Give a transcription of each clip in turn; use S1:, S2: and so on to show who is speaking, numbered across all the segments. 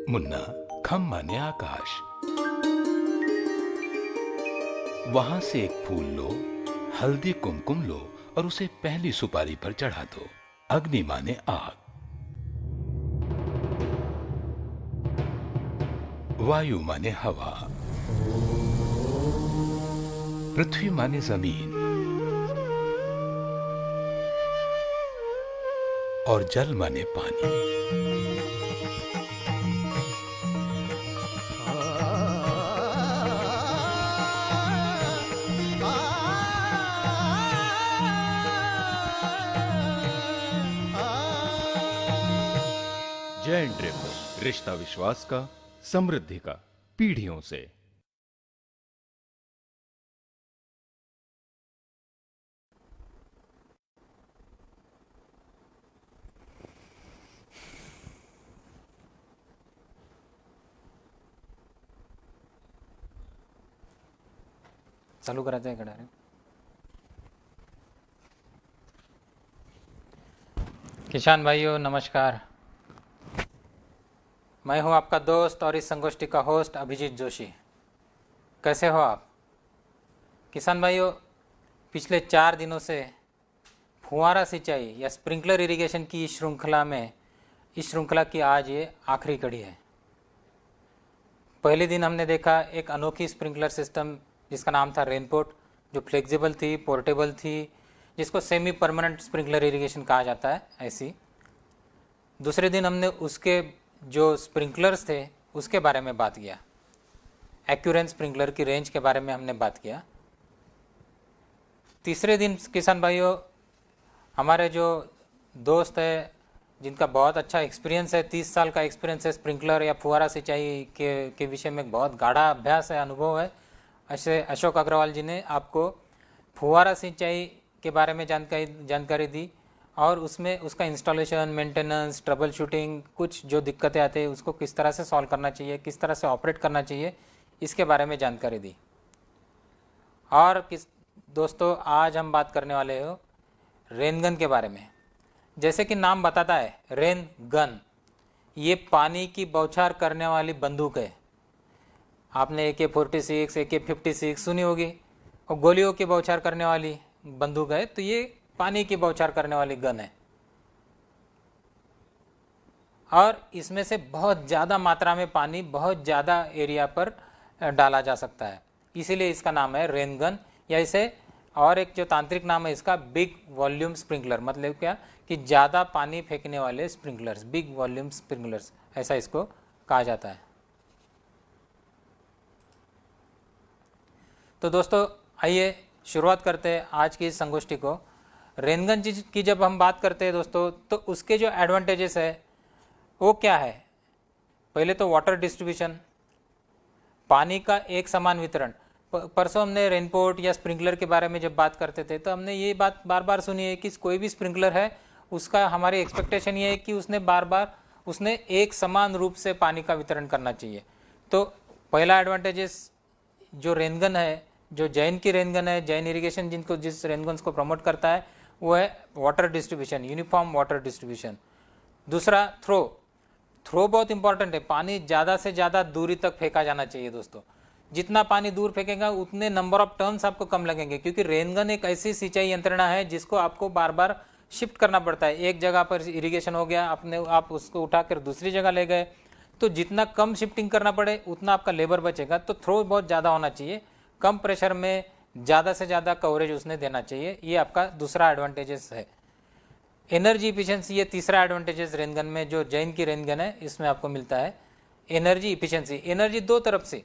S1: मुन्ना, खम माने आकाश। वहां से एक फूल लो, हल्दी कुमकुम लो और उसे पहली सुपारी पर चढ़ा दो। अग्नि माने आग, वायु माने हवा, पृथ्वी माने जमीन और जल माने पानी।
S2: जैन ड्रिफ्ट, रिश्ता विश्वास का, समृद्धि का, पीढ़ियों से।
S3: चालू करायचं आहे इकडे. किसान भाइयों नमस्कार, मैं हूं आपका दोस्त और इस संगोष्ठी का होस्ट अभिजीत जोशी। कैसे हो आप किसान भाइयों? पिछले 4 दिनों से फुहारा सिंचाई या स्प्रिंकलर इरिगेशन की इस श्रृंखला की आज ये आखिरी कड़ी है। पहले दिन हमने देखा एक अनोखी स्प्रिंकलर सिस्टम जिसका नाम था रेनपोर्ट, जो फ्लेक्सिबल थी, पोर्टेबल थी, जिसको सेमी परमानेंट स्प्रिंकलर इरिगेशन कहा जाता है ऐसी। दूसरे दिन हमने उसके जो स्प्रिंकलर्स थे उसके बारे में बात किया, एक्यूरेंस स्प्रिंकलर की रेंज के बारे में हमने बात किया। तीसरे दिन किसान भाइयों, हमारे जो दोस्त है जिनका बहुत अच्छा एक्सपीरियंस है, 30 साल का एक्सपीरियंस है स्प्रिंकलर या फुहारा सिंचाई के विषय में बहुत गाढ़ा अभ्यास है, अनुभव है, ऐसे अशोक अग्रवाल जी ने आपको फुहारा सिंचाई के बारे में जानकारी दी और उसमें उसका इंस्टॉलेशन, मेंटेनेंस, ट्रबल शूटिंग, कुछ जो दिक्कतें आती है उसको किस तरह से सॉल्व करना चाहिए, किस तरह से ऑपरेट करना चाहिए, इसके बारे में जानकारी दी। और दोस्तों, आज हम बात करने वाले हो रेनगन के बारे में। जैसे कि नाम बताता है, रेन गन, ये पानी की बौछार करने वाली बंदूक है। आपने AK-46, AK-56 सुनी होगी, और गोलियों की बौछार करने वाली बंदूक है, तो ये पानी की बौछार करने वाली गन है। और इसमें से बहुत ज़्यादा मात्रा में पानी बहुत ज़्यादा एरिया पर डाला जा सकता है, इसीलिए इसका नाम है रेन गन। या इसे और एक जो तांत्रिक नाम है इसका, बिग वॉल्यूम स्प्रिंकलर, मतलब क्या कि ज़्यादा पानी फेंकने वाले स्प्रिंकलर्स, बिग वॉल्यूम स्प्रिंकलर्स, ऐसा इसको कहा जाता है। तो दोस्तों आइए शुरुआत करते हैं आज की इस संगोष्ठी को। रेनगन की जब हम बात करते हैं दोस्तों, तो उसके जो एडवांटेजेस है वो क्या है? पहले तो वाटर डिस्ट्रीब्यूशन, पानी का एक समान वितरण। परसों हमने रेनपोर्ट या स्प्रिंकलर के बारे में जब बात करते थे तो हमने ये बात बार बार सुनी है कि कोई भी स्प्रिंकलर है उसका हमारी एक्सपेक्टेशन ये है कि उसने एक समान रूप से पानी का वितरण करना चाहिए। तो पहला एडवांटेजेस जो रेनगन है, जो जैन की रेनगन है, जैन इरिगेशन जिस रेनगन्स को प्रमोट करता है वो है water distribution, uniform water distribution. दूसरा थ्रो बहुत इंपॉर्टेंट है, पानी ज़्यादा से ज़्यादा दूरी तक फेंका जाना चाहिए दोस्तों। जितना पानी दूर फेंकेगा उतने नंबर ऑफ टर्न्स आपको कम लगेंगे, क्योंकि रेनगन एक ऐसी सिंचाई यंत्रणा है जिसको आपको बार बार शिफ्ट करना पड़ता है। एक जगह पर इरिगेशन हो गया, आप उसको उठाकर दूसरी जगह ले गए, तो जितना कम शिफ्टिंग करना पड़े उतना आपका लेबर बचेगा। तो थ्रो बहुत ज़्यादा होना चाहिए, कम प्रेशर में ज़्यादा से ज़्यादा कवरेज उसने देना चाहिए, ये आपका दूसरा एडवांटेजेस है। एनर्जी इफिशिएंसी, ये तीसरा एडवांटेजेस रेनगन में, जो जैन की रेनगन है इसमें आपको मिलता है। एनर्जी इफिशिएंसी, एनर्जी दो तरफ से,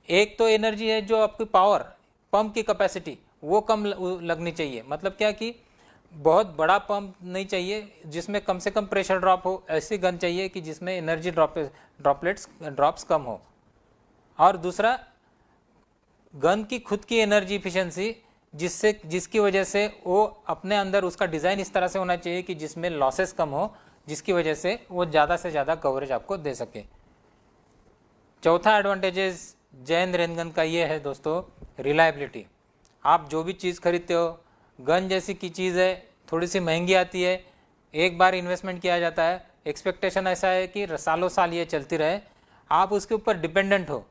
S3: एक तो एनर्जी है जो आपकी पावर, पंप की कैपेसिटी वो कम लगनी चाहिए, मतलब क्या कि बहुत बड़ा पंप नहीं चाहिए, जिसमें कम से कम प्रेशर ड्रॉप हो, ऐसी गन चाहिए कि जिसमें एनर्जी ड्रॉप्स कम हो। और दूसरा, गन की खुद की एनर्जी इफिशिएंसी, जिसकी वजह से वो अपने अंदर उसका डिज़ाइन इस तरह से होना चाहिए कि जिसमें लॉसेस कम हो, जिसकी वजह से वो ज़्यादा से ज़्यादा कवरेज आपको दे सके। चौथा एडवांटेजेस जैन रेनगन का ये है दोस्तों, रिलायबिलिटी। आप जो भी चीज़ खरीदते हो, गन जैसी की चीज़ है, थोड़ी सी महंगी आती है, एक बार इन्वेस्टमेंट किया जाता है, एक्सपेक्टेशन ऐसा है कि सालों साल ये चलती रहे, आप उसके ऊपर डिपेंडेंट हो,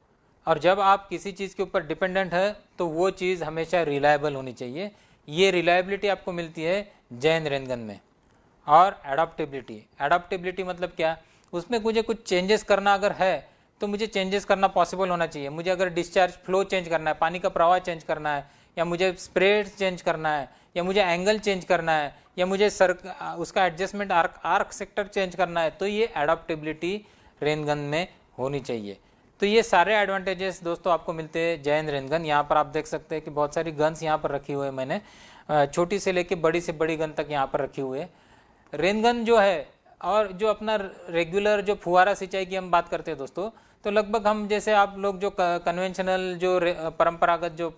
S3: और जब आप किसी चीज़ के ऊपर डिपेंडेंट है तो वो चीज़ हमेशा रिलायबल होनी चाहिए। ये रिलायबिलिटी आपको मिलती है जैन रेनगन में। और एडाप्टेबिलिटी मतलब क्या, उसमें मुझे कुछ चेंजेस करना अगर है तो मुझे चेंजेस करना पॉसिबल होना चाहिए। मुझे अगर डिस्चार्ज फ्लो चेंज करना है, पानी का प्रवाह चेंज करना है, या मुझे स्प्रे चेंज करना है, या मुझे एंगल चेंज करना है, या मुझे उसका एडजस्टमेंट आर्क सेक्टर चेंज करना है, तो ये एडाप्टेबिलिटी रेनगन में होनी चाहिए। तो ये सारे एडवांटेजेस दोस्तों आपको मिलते हैं जैन रेनगन। यहाँ पर आप देख सकते हैं कि बहुत सारी गन्स यहाँ पर रखी हुई है मैंने, छोटी से लेके बड़ी से बड़ी गन तक यहाँ पर रखी हुई है। रेनगन जो है, और जो अपना रेगुलर जो फुहारा सिंचाई की हम बात करते हैं दोस्तों, तो लगभग हम जैसे आप लोग जो कन्वेंशनल जो परंपरागत जो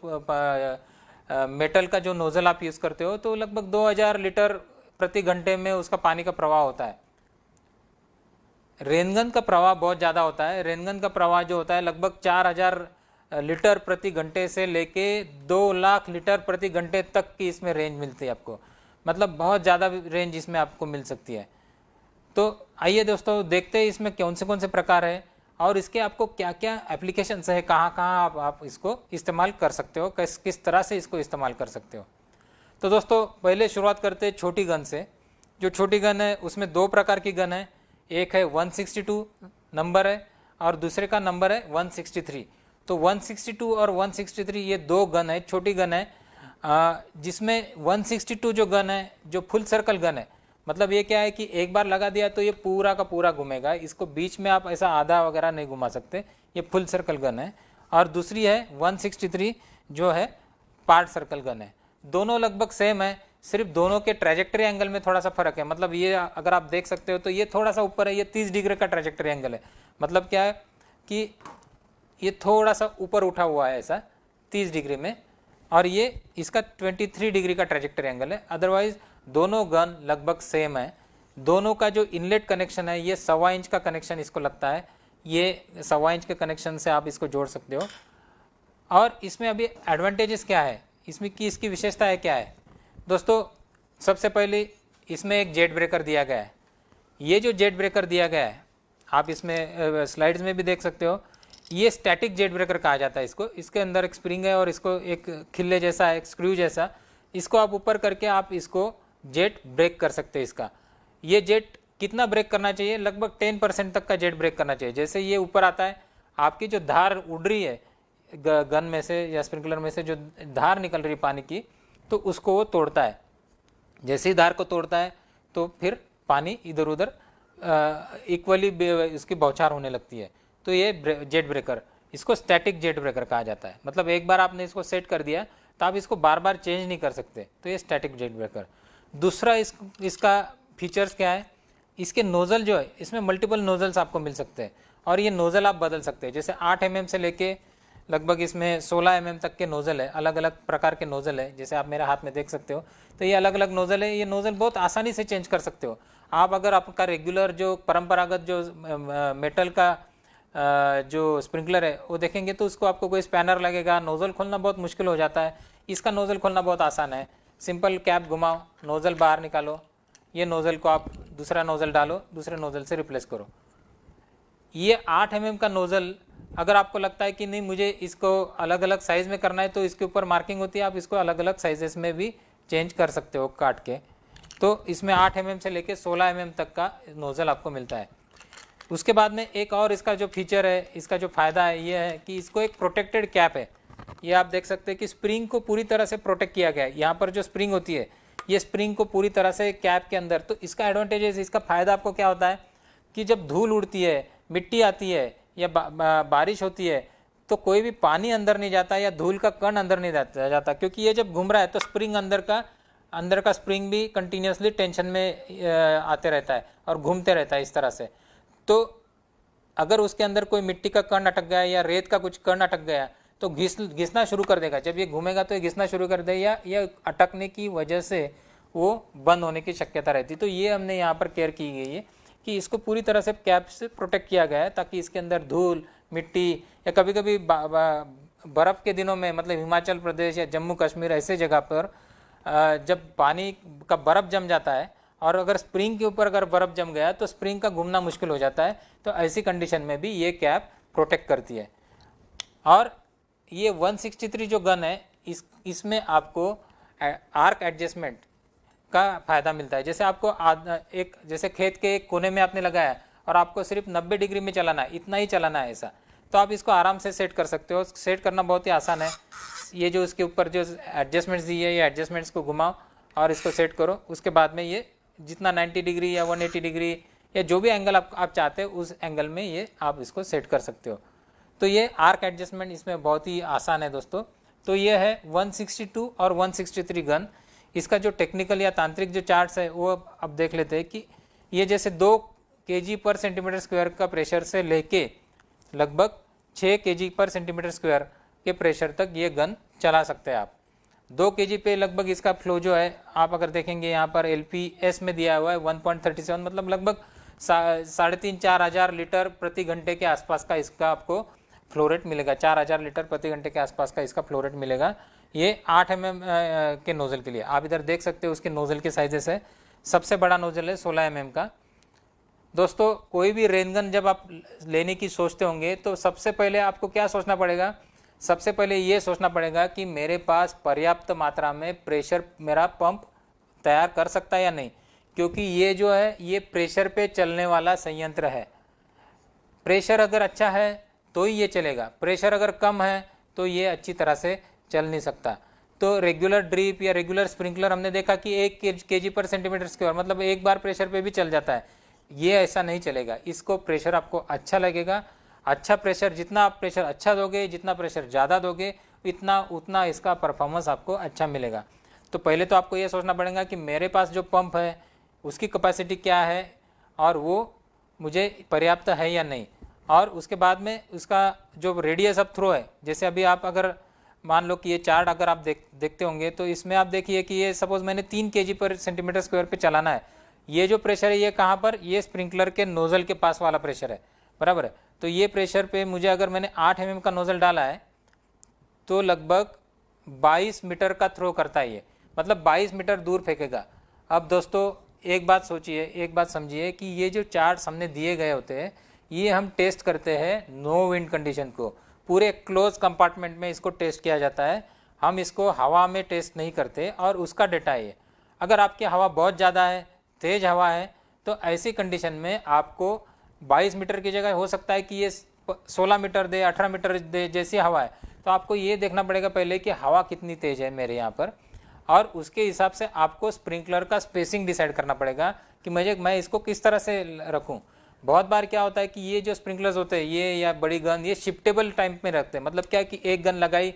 S3: मेटल का जो नोजल आप यूज़ करते हो, तो लगभग 2000 लीटर प्रति घंटे में उसका पानी का प्रवाह होता है। रेनगन का प्रवाह बहुत ज़्यादा होता है। रेनगन का प्रवाह जो होता है लगभग 4000 लीटर प्रति घंटे से लेके 2 लाख लीटर प्रति घंटे तक की इसमें रेंज मिलती है आपको, मतलब बहुत ज़्यादा रेंज इसमें आपको मिल सकती है। तो आइए दोस्तों देखते हैं इसमें कौन से प्रकार है और इसके आपको क्या क्या एप्लीकेशंस है, कहाँ कहाँ आप इसको इस्तेमाल कर सकते हो, किस तरह से इसको इस्तेमाल कर सकते हो। तो दोस्तों पहले शुरुआत करते हैं छोटी गन से। जो छोटी गन है उसमें 2 प्रकार की गन है, एक है 162 नंबर है और दूसरे का नंबर है 163। तो 162 और 163 ये 2 गन है, छोटी गन है, जिसमें 162 जो गन है जो फुल सर्कल गन है, मतलब ये क्या है कि एक बार लगा दिया तो ये पूरा का पूरा घूमेगा, इसको बीच में आप ऐसा आधा वगैरह नहीं घुमा सकते, ये फुल सर्कल गन है। और दूसरी है 163 जो है पार्ट सर्कल गन है। दोनों लगभग सेम है, सिर्फ दोनों के ट्रैजेक्टरी एंगल में थोड़ा सा फर्क है। मतलब ये अगर आप देख सकते हो तो ये थोड़ा सा ऊपर है, ये 30 डिग्री का ट्रैजेक्टरी एंगल है। मतलब क्या है कि ये थोड़ा सा ऊपर उठा हुआ है ऐसा 30 डिग्री में, और ये इसका 23 डिग्री का ट्रैजेक्टरी एंगल है। अदरवाइज दोनों गन लगभग सेम है। दोनों का जो इनलेट कनेक्शन है ये 1.25 इंच का कनेक्शन इसको लगता है, ये 1.25 इंच के कनेक्शन से आप इसको जोड़ सकते हो। और इसमें अभी एडवांटेजेस क्या है, इसमें की इसकी विशेषता है क्या है दोस्तों। सबसे पहले इसमें एक जेट ब्रेकर दिया गया है। ये जो जेट ब्रेकर दिया गया है आप इसमें स्लाइड्स में भी देख सकते हो, ये स्टैटिक जेट ब्रेकर कहा जाता है इसको। इसके अंदर एक स्प्रिंग है और इसको एक खिल्ले जैसा, एक स्क्रू जैसा, इसको आप ऊपर करके आप इसको जेट ब्रेक कर सकते हैं। इसका ये जेट कितना ब्रेक करना चाहिए, लगभग 10% तक का जेट ब्रेक करना चाहिए। जैसे ये ऊपर आता है, आपकी जो धार उड़ रही है गन में से या स्प्रिंकलर में से जो धार निकल रही है पानी की, तो उसको वो तोड़ता है। जैसे ही धार को तोड़ता है तो फिर पानी इधर उधर इक्वली इसकी बौछार होने लगती है। तो ये जेट ब्रेकर, इसको स्टैटिक जेट ब्रेकर कहा जाता है। मतलब एक बार आपने इसको सेट कर दिया तो आप इसको बार बार चेंज नहीं कर सकते, तो ये स्टैटिक जेट ब्रेकर। दूसरा इसका फीचर्स क्या है, इसके नोज़ल जो है, इसमें मल्टीपल नोज़ल्स आपको मिल सकते हैं और ये नोज़ल आप बदल सकते हैं। जैसे 8 mm से लेके लगभग इसमें 16 mm तक के नोज़ल है, अलग अलग प्रकार के नोज़ल है। जैसे आप मेरे हाथ में देख सकते हो, तो ये अलग अलग नोज़ल है। ये नोज़ल बहुत आसानी से चेंज कर सकते हो आप। अगर आपका रेगुलर जो परंपरागत जो मेटल का जो स्प्रिंकलर है वो देखेंगे तो उसको आपको कोई स्पैनर लगेगा, नोज़ल खोलना बहुत मुश्किल हो जाता है। इसका नोज़ल खोलना बहुत आसान है, सिंपल कैप घुमाओ, नोज़ल बाहर निकालो, ये नोज़ल को आप दूसरा नोज़ल डालो, दूसरे नोज़ल से रिप्लेस करो। ये 8 mm का नोज़ल, अगर आपको लगता है कि नहीं मुझे इसको अलग अलग साइज़ में करना है, तो इसके ऊपर मार्किंग होती है, आप इसको अलग अलग साइजेस में भी चेंज कर सकते हो काट के। तो इसमें 8 mm से लेके 16 mm तक का नोज़ल आपको मिलता है। उसके बाद में एक और इसका जो फीचर है, इसका जो फ़ायदा है ये है कि इसको एक प्रोटेक्टेड कैप है। ये आप देख सकते हैं कि स्प्रिंग को पूरी तरह से प्रोटेक्ट किया गया है। यहाँ पर जो स्प्रिंग होती है, ये स्प्रिंग को पूरी तरह से कैप के अंदर, तो इसका एडवांटेज, इसका फ़ायदा आपको क्या होता है कि जब धूल उड़ती है, मिट्टी आती है या बारिश होती है, तो कोई भी पानी अंदर नहीं जाता या धूल का कण अंदर नहीं जाता, क्योंकि ये जब घूम रहा है तो स्प्रिंग अंदर का स्प्रिंग भी कंटिन्यूसली टेंशन में आते रहता है और घूमते रहता है इस तरह से। तो अगर उसके अंदर कोई मिट्टी का कण अटक गया या रेत का कुछ कण अटक गया तो घिसना शुरू कर देगा। जब ये घूमेगा तो ये घिसना शुरू कर देगा, या अटकने की वजह से वो बंद होने की शक्यता रहती है। तो ये हमने यहाँ पर केयर की गई है कि इसको पूरी तरह से कैप से प्रोटेक्ट किया गया है, ताकि इसके अंदर धूल, मिट्टी, या कभी कभी बर्फ़ के दिनों में, मतलब हिमाचल प्रदेश या जम्मू कश्मीर ऐसे जगह पर जब पानी का बर्फ़ जम जाता है और अगर स्प्रिंग के ऊपर अगर बर्फ़ जम गया तो स्प्रिंग का घूमना मुश्किल हो जाता है। तो ऐसी कंडीशन में भी ये कैप प्रोटेक्ट करती है। और ये 163 जो गन है इसमें आपको आर्क एडजस्टमेंट का फ़ायदा मिलता है। जैसे आपको एक जैसे खेत के एक कोने में आपने लगाया और आपको सिर्फ 90 डिग्री में चलाना है, इतना ही चलाना है ऐसा, तो आप इसको आराम से सेट कर सकते हो। सेट करना बहुत ही आसान है। ये जो इसके ऊपर जो एडजस्टमेंट्स दी है, ये एडजस्टमेंट्स को घुमाओ और इसको सेट करो। उसके बाद में ये जितना 90 डिग्री या 180 डिग्री या जो भी एंगल आप चाहते हो उस एंगल में ये आप इसको सेट कर सकते हो। तो ये आर्क एडजस्टमेंट इसमें बहुत ही आसान है दोस्तों। तो ये है 162 और 163 गन। इसका जो टेक्निकल या तांत्रिक जो चार्ट्स है वो अब देख लेते हैं कि ये जैसे 2 kg पर सेंटीमीटर स्क्वायर का प्रेशर से लेके लगभग 6 kg पर सेंटीमीटर स्क्वायर के प्रेशर तक ये गन चला सकते हैं आप। 2 kg पे लगभग इसका फ्लो जो है आप अगर देखेंगे यहाँ पर LPS में दिया हुआ है 1.37, मतलब लगभग 3,500-4 हज़ार लीटर प्रति घंटे के आसपास का इसका आपको फ्लो रेट मिलेगा। 4000 लीटर प्रति घंटे के आसपास का इसका फ्लो रेट मिलेगा। ये 8 mm के नोजल के लिए। आप इधर देख सकते हो उसके नोजल के साइजेस है। सबसे बड़ा नोजल है 16 mm का। दोस्तों कोई भी रेन गन जब आप लेने की सोचते होंगे तो सबसे पहले आपको क्या सोचना पड़ेगा? सबसे पहले ये सोचना पड़ेगा कि मेरे पास पर्याप्त मात्रा में प्रेशर मेरा पंप तैयार कर सकता है या नहीं, क्योंकि ये जो है ये प्रेशर पे चलने वाला संयंत्र है। प्रेशर अगर अच्छा है तो ही ये चलेगा, प्रेशर अगर कम है तो ये अच्छी तरह से चल नहीं सकता। तो रेगुलर ड्रिप या रेगुलर स्प्रिंकलर हमने देखा कि 1 kg पर सेंटीमीटर स्क्वायर, मतलब एक बार प्रेशर पे भी चल जाता है। ये ऐसा नहीं चलेगा। इसको प्रेशर आपको अच्छा लगेगा। अच्छा प्रेशर, जितना आप प्रेशर अच्छा दोगे, जितना प्रेशर ज़्यादा दोगे, उतना इसका परफॉर्मेंस आपको अच्छा मिलेगा। तो पहले तो आपको ये सोचना पड़ेगा कि मेरे पास जो पंप है उसकी कैपेसिटी क्या है और वो मुझे पर्याप्त है या नहीं। और उसके बाद में उसका जो रेडियस ऑफ थ्रो है, जैसे अभी आप अगर मान लो कि ये चार्ट अगर आप देखते होंगे तो इसमें आप देखिए कि ये सपोज मैंने 3 kg पर सेंटीमीटर स्क्वायर पे चलाना है। ये जो प्रेशर है ये कहाँ पर, ये स्प्रिंकलर के नोज़ल के पास वाला प्रेशर है, बराबर है। तो ये प्रेशर पे मुझे अगर मैंने 8 mm का नोज़ल डाला है तो लगभग 22 मीटर का थ्रो करता है ये, मतलब 22 मीटर दूर फेंकेगा। अब दोस्तों एक बात सोचिए, एक बात समझिए कि ये जो चार्ट्स हमने दिए गए होते हैं ये हम टेस्ट करते हैं नो विंड कंडीशन को। पूरे क्लोज कंपार्टमेंट में इसको टेस्ट किया जाता है। हम इसको हवा में टेस्ट नहीं करते और उसका डेटा है ये। अगर आपकी हवा बहुत ज़्यादा है, तेज़ हवा है, तो ऐसी कंडीशन में आपको 22 मीटर की जगह हो सकता है कि ये 16 मीटर दे, 18 मीटर दे, जैसी हवा है। तो आपको ये देखना पड़ेगा पहले कि हवा कितनी तेज़ है मेरे यहाँ पर, और उसके हिसाब से आपको स्प्रिंकलर का स्पेसिंग डिसाइड करना पड़ेगा कि मैं इसको किस तरह से रखूँ। बहुत बार क्या होता है कि ये जो स्प्रिंकलर्स होते हैं ये या बड़ी गन ये शिफ्टेबल टाइप में रखते हैं। मतलब क्या कि एक गन लगाई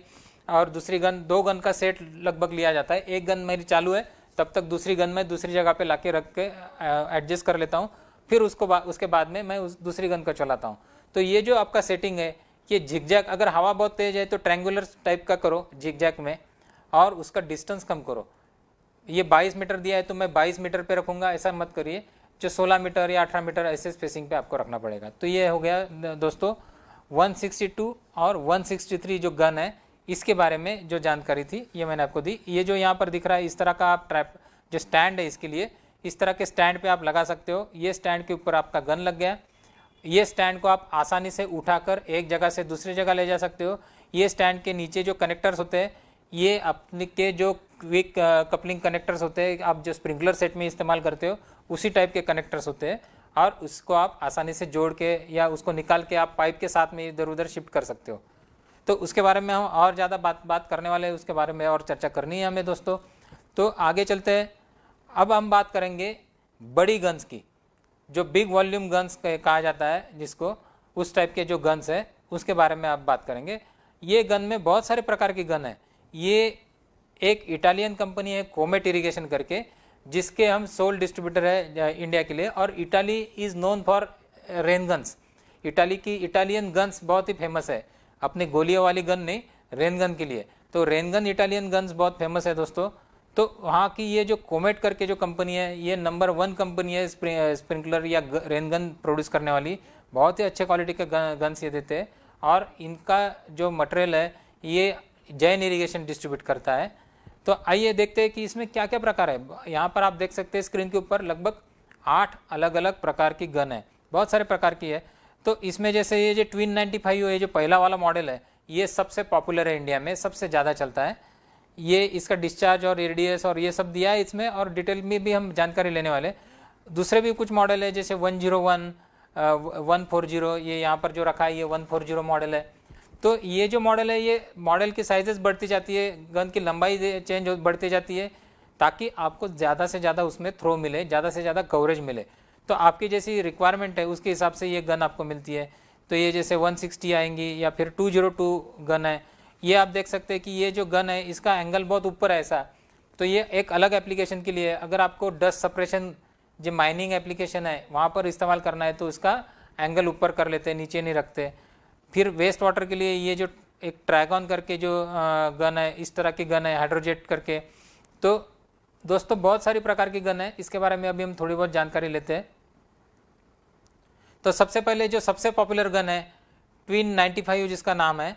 S3: और दूसरी गन, 2 गन का सेट लगभग लिया जाता है। एक गन मेरी चालू है तब तक दूसरी गन मैं दूसरी जगह पे लाके रख के एडजस्ट कर लेता हूँ, फिर उसके बाद में मैं उस दूसरी गन को चलाता हूँ। तो ये जो आपका सेटिंग है ये झिकझैक, अगर हवा बहुत तेज है तो ट्रायंगुलर टाइप का करो झिकझैक में, और उसका डिस्टेंस कम करो। ये 22 मीटर दिया है तो मैं 22 मीटर पे रखूँगा, ऐसा मत करिए। जो 16 मीटर या 18 मीटर ऐसे स्पेसिंग पे आपको रखना पड़ेगा। तो ये हो गया दोस्तों 162 और 163 जो गन है इसके बारे में जो जानकारी थी ये मैंने आपको दी। ये जो यहाँ पर दिख रहा है इस तरह का आप ट्रैप जो स्टैंड है इसके लिए, इस तरह के स्टैंड पे आप लगा सकते हो। ये स्टैंड के ऊपर आपका गन लग गया। ये स्टैंड को आप आसानी से उठाकर एक जगह से दूसरी जगह ले जा सकते हो। ये स्टैंड के नीचे जो कनेक्टर्स होते हैं ये अपने के जो क्विक कपलिंग कनेक्टर्स होते हैं, आप जो स्प्रिंकलर सेट में इस्तेमाल करते हो उसी टाइप के कनेक्टर्स होते हैं, और उसको आप आसानी से जोड़ के या उसको निकाल के आप पाइप के साथ में इधर उधर शिफ्ट कर सकते हो। तो उसके बारे में हम और ज़्यादा बात करने वाले हैं, उसके बारे में और चर्चा करनी है हमें दोस्तों। तो आगे चलते हैं। अब हम बात करेंगे बड़ी गन्स की, जो बिग वॉल्यूम गन्स कहा जाता है जिसको, उस टाइप के जो गन्स है उसके बारे में आप बात करेंगे। ये गन में बहुत सारे प्रकार की गन है। ये एक इटालियन कंपनी है कोमेट इरिगेशन करके, जिसके हम सोल डिस्ट्रीब्यूटर है इंडिया के लिए, और Italy is known for rain guns. Italian guns बहुत ही फेमस है, अपने गोलियों वाली गन नहीं, रेन गन के लिए। तो रेन गन इटालियन गन्स बहुत फेमस है दोस्तों। तो वहाँ की ये जो कोमेट करके जो कंपनी है ये नंबर 1 कंपनी है स्प्रिंकलर या रेन गन प्रोड्यूस करने वाली। बहुत ही अच्छे क्वालिटी के गन्स ये देते हैं, और इनका जो मटेरियल है ये जैन इरिगेशन डिस्ट्रीब्यूट करता है। तो आइए देखते हैं कि इसमें क्या क्या प्रकार है। यहाँ पर आप देख सकते हैं स्क्रीन के ऊपर लगभग 8 अलग अलग प्रकार की गन है, बहुत सारे प्रकार की है। तो इसमें जैसे ये जो ट्विन 95 ये जो पहला वाला मॉडल है, ये सबसे पॉपुलर है इंडिया में, सबसे ज़्यादा चलता है। ये इसका डिस्चार्ज और रेडियस और ये सब दिया है इसमें, और डिटेल में भी हम जानकारी लेने वाले। दूसरे भी कुछ मॉडल है जैसे 101, 140, ये यहाँ पर जो रखा है ये 140 मॉडल है। तो ये जो मॉडल है, ये मॉडल की साइजेस बढ़ती जाती है, गन की लंबाई चेंज बढ़ती जाती है, ताकि आपको ज़्यादा से ज़्यादा उसमें थ्रो मिले, ज़्यादा से ज़्यादा कवरेज मिले। तो आपकी जैसी रिक्वायरमेंट है उसके हिसाब से ये गन आपको मिलती है। तो ये जैसे 160 आएंगी, या फिर 202 गन है। ये आप देख सकते हैं कि ये जो गन है इसका एंगल बहुत ऊपर है ऐसा, तो ये एक अलग एप्लीकेशन के लिए है। अगर आपको डस्ट सप्रेशन जो माइनिंग एप्लीकेशन है वहाँ पर इस्तेमाल करना है तो इसका एंगल ऊपर कर लेते हैं, नीचे नहीं रखते। फिर वेस्ट वाटर के लिए ये जो एक ट्रैगन करके जो गन है, इस तरह की गन है, हाइड्रोजेट करके। तो दोस्तों बहुत सारी प्रकार की गन है, इसके बारे में अभी हम थोड़ी बहुत जानकारी लेते हैं। तो सबसे पहले जो सबसे पॉपुलर गन है ट्विन 95 जिसका नाम है,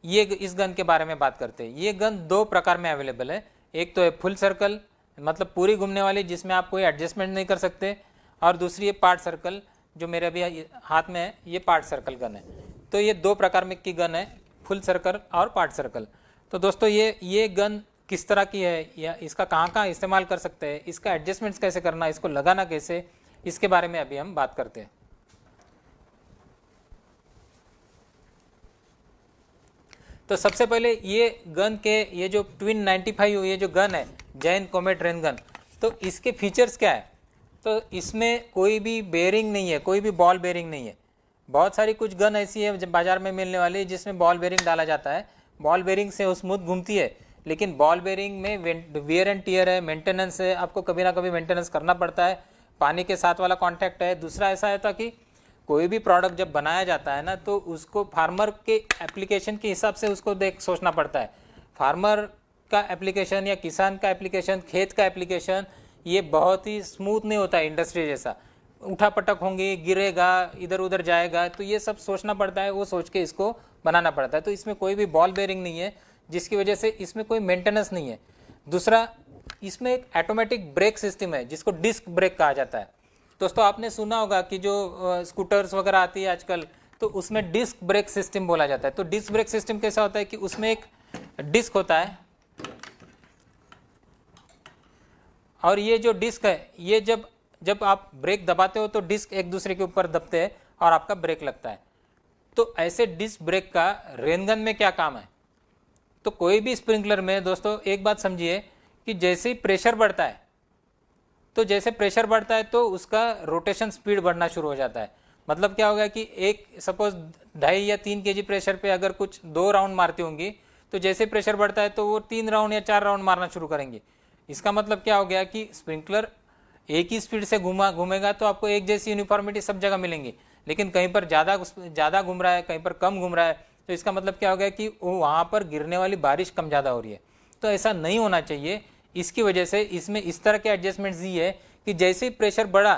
S3: ये इस गन के बारे में बात करते हैं। ये गन 2 प्रकार में अवेलेबल है। एक तो है फुल सर्कल, मतलब पूरी घूमने वाली जिसमें आप कोई एडजस्टमेंट नहीं कर सकते, और दूसरी है पार्ट सर्कल, जो मेरे अभी हाथ में है, ये पार्ट सर्कल गन है। तो ये 2 प्रकार में की गन है, फुल सर्कल और पार्ट सर्कल। तो दोस्तों ये गन किस तरह की है, या इसका कहाँ इस्तेमाल कर सकते हैं, इसका एडजस्टमेंट्स कैसे करना, इसको लगाना कैसे, इसके बारे में अभी हम बात करते हैं। तो सबसे पहले ये गन के, ये जो ट्विन 95 ये जो गन है जैन कॉमेट रेन गन, तो इसके फीचर्स क्या है। तो इसमें कोई भी बेयरिंग नहीं है, कोई भी बॉल बेयरिंग नहीं है। बहुत सारी कुछ गन ऐसी है जब बाजार में मिलने वाली जिसमें बॉल बेयरिंग डाला जाता है, बॉल बेयरिंग से वो स्मूथ घूमती है, लेकिन बॉल बेयरिंग में वियर एंड टियर है, मेंटेनेंस है, आपको कभी ना कभी मेंटेनेंस करना पड़ता है, पानी के साथ वाला कॉन्टैक्ट है। दूसरा ऐसा है था कि कोई भी प्रोडक्ट जब बनाया जाता है ना, तो उसको फार्मर के एप्लीकेशन के हिसाब से उसको सोचना पड़ता है। फार्मर का एप्लीकेशन या किसान का एप्लीकेशन, खेत का एप्लीकेशन, ये बहुत ही स्मूथ नहीं होता है इंडस्ट्री जैसा, उठा पटक होंगी, गिरेगा, इधर उधर जाएगा, तो ये सब सोचना पड़ता है, वो सोच के इसको बनाना पड़ता है। तो इसमें कोई भी बॉल बेयरिंग नहीं है, जिसकी वजह से इसमें कोई मेंटेनेंस नहीं है। दूसरा, इसमें एक ऑटोमेटिक ब्रेक सिस्टम है जिसको डिस्क ब्रेक कहा जाता है। दोस्तों आपने सुना होगा कि जो स्कूटर्स वगैरह आती है आजकल, तो उसमें डिस्क ब्रेक सिस्टम बोला जाता है। तो डिस्क ब्रेक सिस्टम कैसा होता है कि उसमें एक डिस्क होता है, और ये जो डिस्क है, ये जब आप ब्रेक दबाते हो तो डिस्क एक दूसरे के ऊपर दबते हैं और आपका ब्रेक लगता है। तो ऐसे डिस्क ब्रेक का रेनगन में क्या काम है। तो कोई भी स्प्रिंकलर में दोस्तों एक बात समझिए कि जैसे ही प्रेशर बढ़ता है, तो जैसे प्रेशर बढ़ता है तो उसका रोटेशन स्पीड बढ़ना शुरू हो जाता है। मतलब क्या होगा कि एक सपोज 2.5 या 3 kg प्रेशर पे अगर कुछ 2 राउंड मारती होंगी, तो जैसे प्रेशर बढ़ता है तो वो 3 राउंड या 4 राउंड मारना शुरू करेंगे। इसका मतलब क्या हो गया कि स्प्रिंकलर एक ही स्पीड से घूमेगा तो आपको एक जैसी यूनिफॉर्मिटी सब जगह मिलेंगी, लेकिन कहीं पर ज़्यादा घूम रहा है, कहीं पर कम घूम रहा है, तो इसका मतलब क्या हो गया कि वो वहाँ पर गिरने वाली बारिश कम ज़्यादा हो रही है। तो ऐसा नहीं होना चाहिए। इसकी वजह से इसमें इस तरह के एडजस्टमेंट्स दी है कि जैसे ही प्रेशर बढ़ा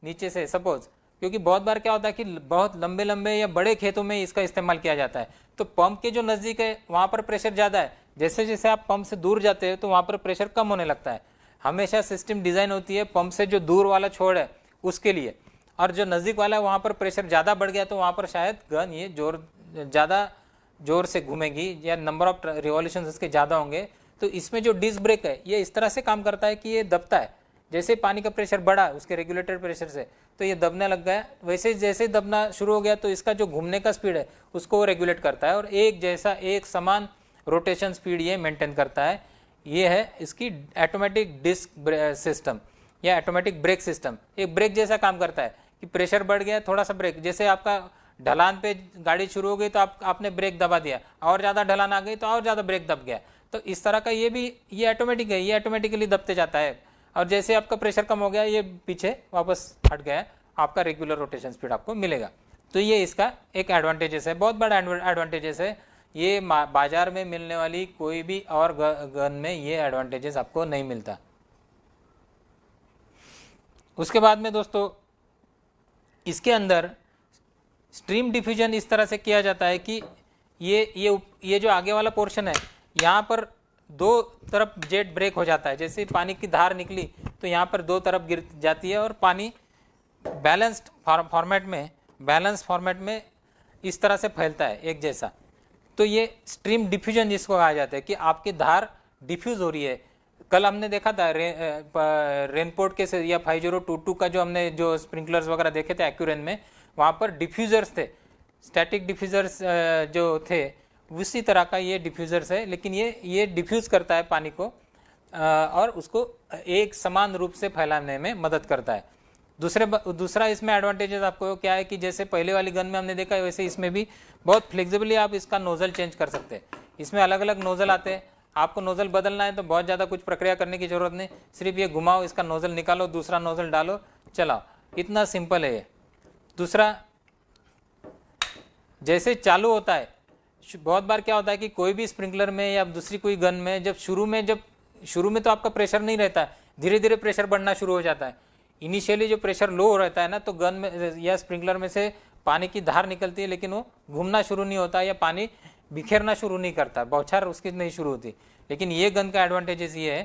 S3: नीचे से सपोज, क्योंकि बहुत बार क्या होता है कि बहुत लंबे लंबे या बड़े खेतों में इसका इस्तेमाल किया जाता है, तो पंप के जो नज़दीक है वहाँ पर प्रेशर ज़्यादा है, जैसे जैसे आप पंप से दूर जाते हैं तो वहाँ पर प्रेशर कम होने लगता है। हमेशा सिस्टम डिज़ाइन होती है पंप से जो दूर वाला छोर है उसके लिए, और जो नज़दीक वाला है वहाँ पर प्रेशर ज़्यादा बढ़ गया तो वहाँ पर शायद गन ये ज़्यादा जोर से घूमेगी या नंबर ऑफ रिवॉल्यूशन इसके ज़्यादा होंगे। तो इसमें जो डिस्क ब्रेक है ये इस तरह से काम करता है कि ये दबता है, जैसे पानी का प्रेशर बढ़ा उसके रेगुलेटेड प्रेशर से तो ये दबने लग गया, वैसे जैसे दबना शुरू हो गया तो इसका जो घूमने का स्पीड है उसको वो रेगुलेट करता है और एक जैसा एक समान रोटेशन स्पीड ये मेंटेन करता है। ये है इसकी ऑटोमेटिक डिस्क सिस्टम या ऑटोमेटिक ब्रेक सिस्टम। एक ब्रेक जैसा काम करता है कि प्रेशर बढ़ गया थोड़ा सा ब्रेक, जैसे आपका ढलान पे गाड़ी शुरू हो गई तो आपने ब्रेक दबा दिया, और ज़्यादा ढलान आ गई तो और ज़्यादा ब्रेक दब गया। तो इस तरह का ये ऑटोमेटिक है, ये ऑटोमेटिकली दबते जाता है, और जैसे आपका प्रेशर कम हो गया ये पीछे वापस हट गया, आपका रेगुलर रोटेशन स्पीड आपको मिलेगा। तो ये इसका एक एडवांटेजेस है, बहुत बड़ा एडवांटेजेस है। ये बाजार में मिलने वाली कोई भी और गन में ये एडवांटेजेस आपको नहीं मिलता। उसके बाद में दोस्तों इसके अंदर स्ट्रीम डिफ्यूजन इस तरह से किया जाता है कि ये जो आगे वाला पोर्शन है यहाँ पर दो तरफ जेट ब्रेक हो जाता है। जैसे ही पानी की धार निकली तो यहाँ पर दो तरफ गिर जाती है और पानी बैलेंस्ड फॉर्मेट में इस तरह से फैलता है एक जैसा। तो ये स्ट्रीम डिफ्यूजन जिसको कहा जाता है कि आपकी धार डिफ्यूज हो रही है। कल हमने देखा था रेनपोर्ट के या 5022 का जो हमने जो स्प्रिंकलर्स वगैरह देखे थे एक्यूरेन में, वहाँ पर डिफ्यूजर्स थे, स्टैटिक डिफ्यूजर्स जो थे उसी तरह का ये डिफ्यूजर्स है, लेकिन ये डिफ्यूज करता है पानी को और उसको एक समान रूप से फैलाने में मदद करता है। दूसरा इसमें एडवांटेजेस आपको क्या है कि जैसे पहले वाली गन में हमने देखा है वैसे इसमें भी बहुत फ्लेक्सिबली आप इसका नोजल चेंज कर सकते हैं। इसमें अलग अलग नोजल आते हैं, आपको नोजल बदलना है तो बहुत ज़्यादा कुछ प्रक्रिया करने की जरूरत नहीं, सिर्फ ये घुमाओ, इसका नोजल निकालो, दूसरा नोजल डालो, चलाओ, इतना सिंपल है ये। दूसरा, जैसे चालू होता है, बहुत बार क्या होता है कि कोई भी स्प्रिंकलर में या दूसरी कोई गन में जब शुरू में तो आपका प्रेशर नहीं रहता है, धीरे धीरे प्रेशर बढ़ना शुरू हो जाता है। इनिशियली जो प्रेशर लो रहता है ना, तो गन में या स्प्रिंकलर में से पानी की धार निकलती है, लेकिन वो घूमना शुरू नहीं होता या पानी बिखेरना शुरू नहीं करता, बौछार उसकी नहीं शुरू होती। लेकिन ये गन का एडवांटेजेस ये है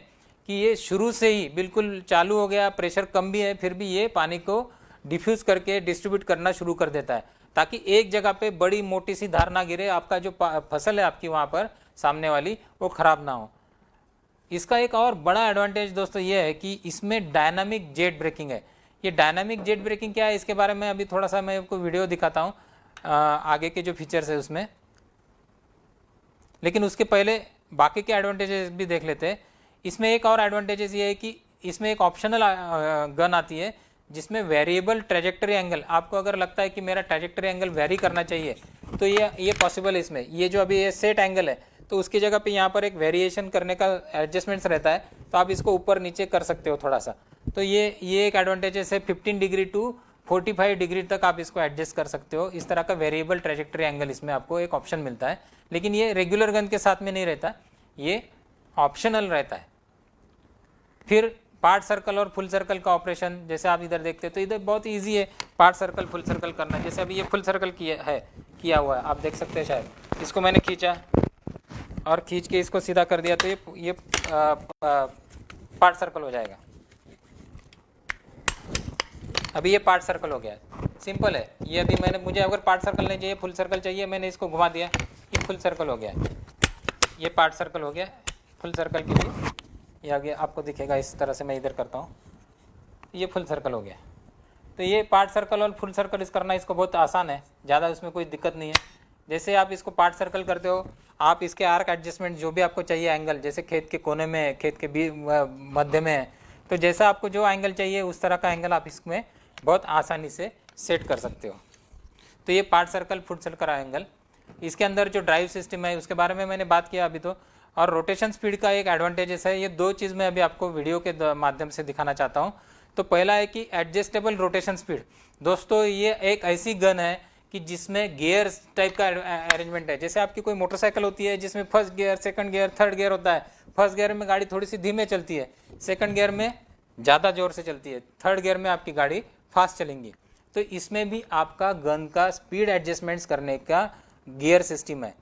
S3: कि ये शुरू से ही बिल्कुल चालू हो गया, प्रेशर कम भी है, फिर भी ये पानी को डिफ्यूज करके डिस्ट्रीब्यूट करना शुरू कर देता है, ताकि एक जगह पे बड़ी मोटी सी धार ना गिरे, आपका जो फसल है आपकी वहाँ पर सामने वाली वो खराब ना हो। इसका एक और बड़ा एडवांटेज दोस्तों ये है कि इसमें डायनामिक जेट ब्रेकिंग है। ये डायनामिक जेट ब्रेकिंग क्या है, इसके बारे में अभी थोड़ा सा मैं आपको वीडियो दिखाता हूँ आगे के जो फीचर्स है उसमें, लेकिन उसके पहले बाकी के एडवांटेजेस भी देख लेते हैं। इसमें एक और एडवांटेजेस ये है कि इसमें एक ऑप्शनल गन आती है जिसमें वेरिएबल ट्रेजेक्टरी एंगल, आपको अगर लगता है कि मेरा ट्रेजेक्टरी एंगल वेरी करना चाहिए तो ये पॉसिबल है इसमें। ये जो अभी ये सेट एंगल है तो उसकी जगह पे यहाँ पर एक वेरिएशन करने का एडजस्टमेंट्स रहता है, तो आप इसको ऊपर नीचे कर सकते हो थोड़ा सा। तो ये एक एडवांटेजेस है, 15 डिग्री टू 45 डिग्री तक आप इसको एडजस्ट कर सकते हो। इस तरह का वेरिएबल ट्रेजेक्टरी एंगल इसमें आपको एक ऑप्शन मिलता है, लेकिन ये रेगुलर गन के साथ में नहीं रहता, ये ऑप्शनल रहता है। फिर पार्ट सर्कल और फुल सर्कल का ऑपरेशन, जैसे आप इधर देखते हैं तो इधर बहुत इजी है पार्ट सर्कल फुल सर्कल करना। जैसे अभी ये फुल सर्कल किया हुआ है, आप देख सकते हैं, शायद इसको मैंने खींचा और खींच के इसको सीधा कर दिया तो ये पार्ट सर्कल हो जाएगा। अभी ये पार्ट सर्कल हो गया, सिंपल है ये। अभी मुझे अगर पार्ट सर्कल नहीं चाहिए, फुल सर्कल चाहिए, मैंने इसको घुमा दिया, ये फुल सर्कल हो गया, ये पार्ट सर्कल हो गया। फुल सर्कल के लिए ये आगे आपको दिखेगा, इस तरह से मैं इधर करता हूँ, ये फुल सर्कल हो गया। तो ये पार्ट सर्कल और फुल सर्कल करना इसको बहुत आसान है, ज़्यादा उसमें कोई दिक्कत नहीं है। जैसे आप इसको पार्ट सर्कल करते हो, आप इसके आर्क एडजस्टमेंट जो भी आपको चाहिए एंगल, जैसे खेत के कोने में है, खेत के मध्य में है, तो जैसा आपको जो एंगल चाहिए उस तरह का एंगल आप इसमें बहुत आसानी से सेट कर सकते हो। तो ये part circle full circle angle. इसके अंदर जो ड्राइव सिस्टम है उसके बारे में मैंने बात किया अभी तो, और रोटेशन स्पीड का एक एडवांटेजेस है। ये दो चीज़ मैं अभी आपको वीडियो के माध्यम से दिखाना चाहता हूँ। तो पहला है कि एडजस्टेबल रोटेशन स्पीड। दोस्तों ये एक ऐसी गन है कि जिसमें गियर टाइप का अरेंजमेंट है। जैसे आपकी कोई मोटरसाइकिल होती है जिसमें first gear, second gear, third gear होता है। फर्स्ट गियर में गाड़ी थोड़ी सी धीमे चलती है, सेकंड गियर में ज़्यादा जोर से चलती है, थर्ड गियर में आपकी गाड़ी फास्ट चलेंगी। तो इसमें भी आपका गन का स्पीड एडजस्टमेंट्स करने का गियर सिस्टम है।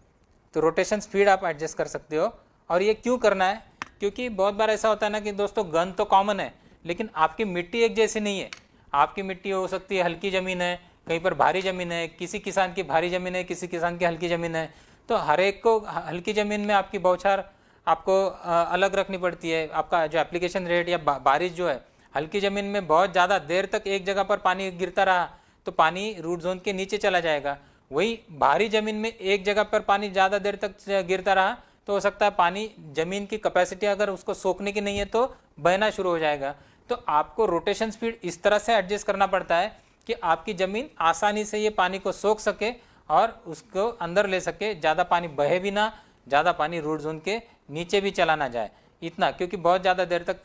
S3: तो रोटेशन स्पीड आप एडजस्ट कर सकते हो। और ये क्यों करना है, क्योंकि बहुत बार ऐसा होता है ना कि दोस्तों गन तो कॉमन है, लेकिन आपकी मिट्टी एक जैसी नहीं है। आपकी मिट्टी हो सकती है हल्की ज़मीन है, कहीं पर भारी ज़मीन है, किसी किसान की भारी ज़मीन है, किसी किसान की हल्की ज़मीन है। तो हर एक को हल्की ज़मीन में आपकी बौछार आपको अलग रखनी पड़ती है। आपका जो एप्लीकेशन रेट या बारिश जो है, हल्की ज़मीन में बहुत ज़्यादा देर तक एक जगह पर पानी गिरता रहा तो पानी रूट जोन के नीचे चला जाएगा। वही भारी ज़मीन में एक जगह पर पानी ज़्यादा देर तक गिरता रहा तो हो सकता है पानी ज़मीन की कैपेसिटी अगर उसको सोखने की नहीं है तो बहना शुरू हो जाएगा। तो आपको रोटेशन स्पीड इस तरह से एडजस्ट करना पड़ता है कि आपकी ज़मीन आसानी से ये पानी को सोख सके और उसको अंदर ले सके, ज़्यादा पानी बहे भी ना, ज़्यादा पानी रूट जोन के नीचे भी चला ना जाए इतना, क्योंकि बहुत ज़्यादा देर तक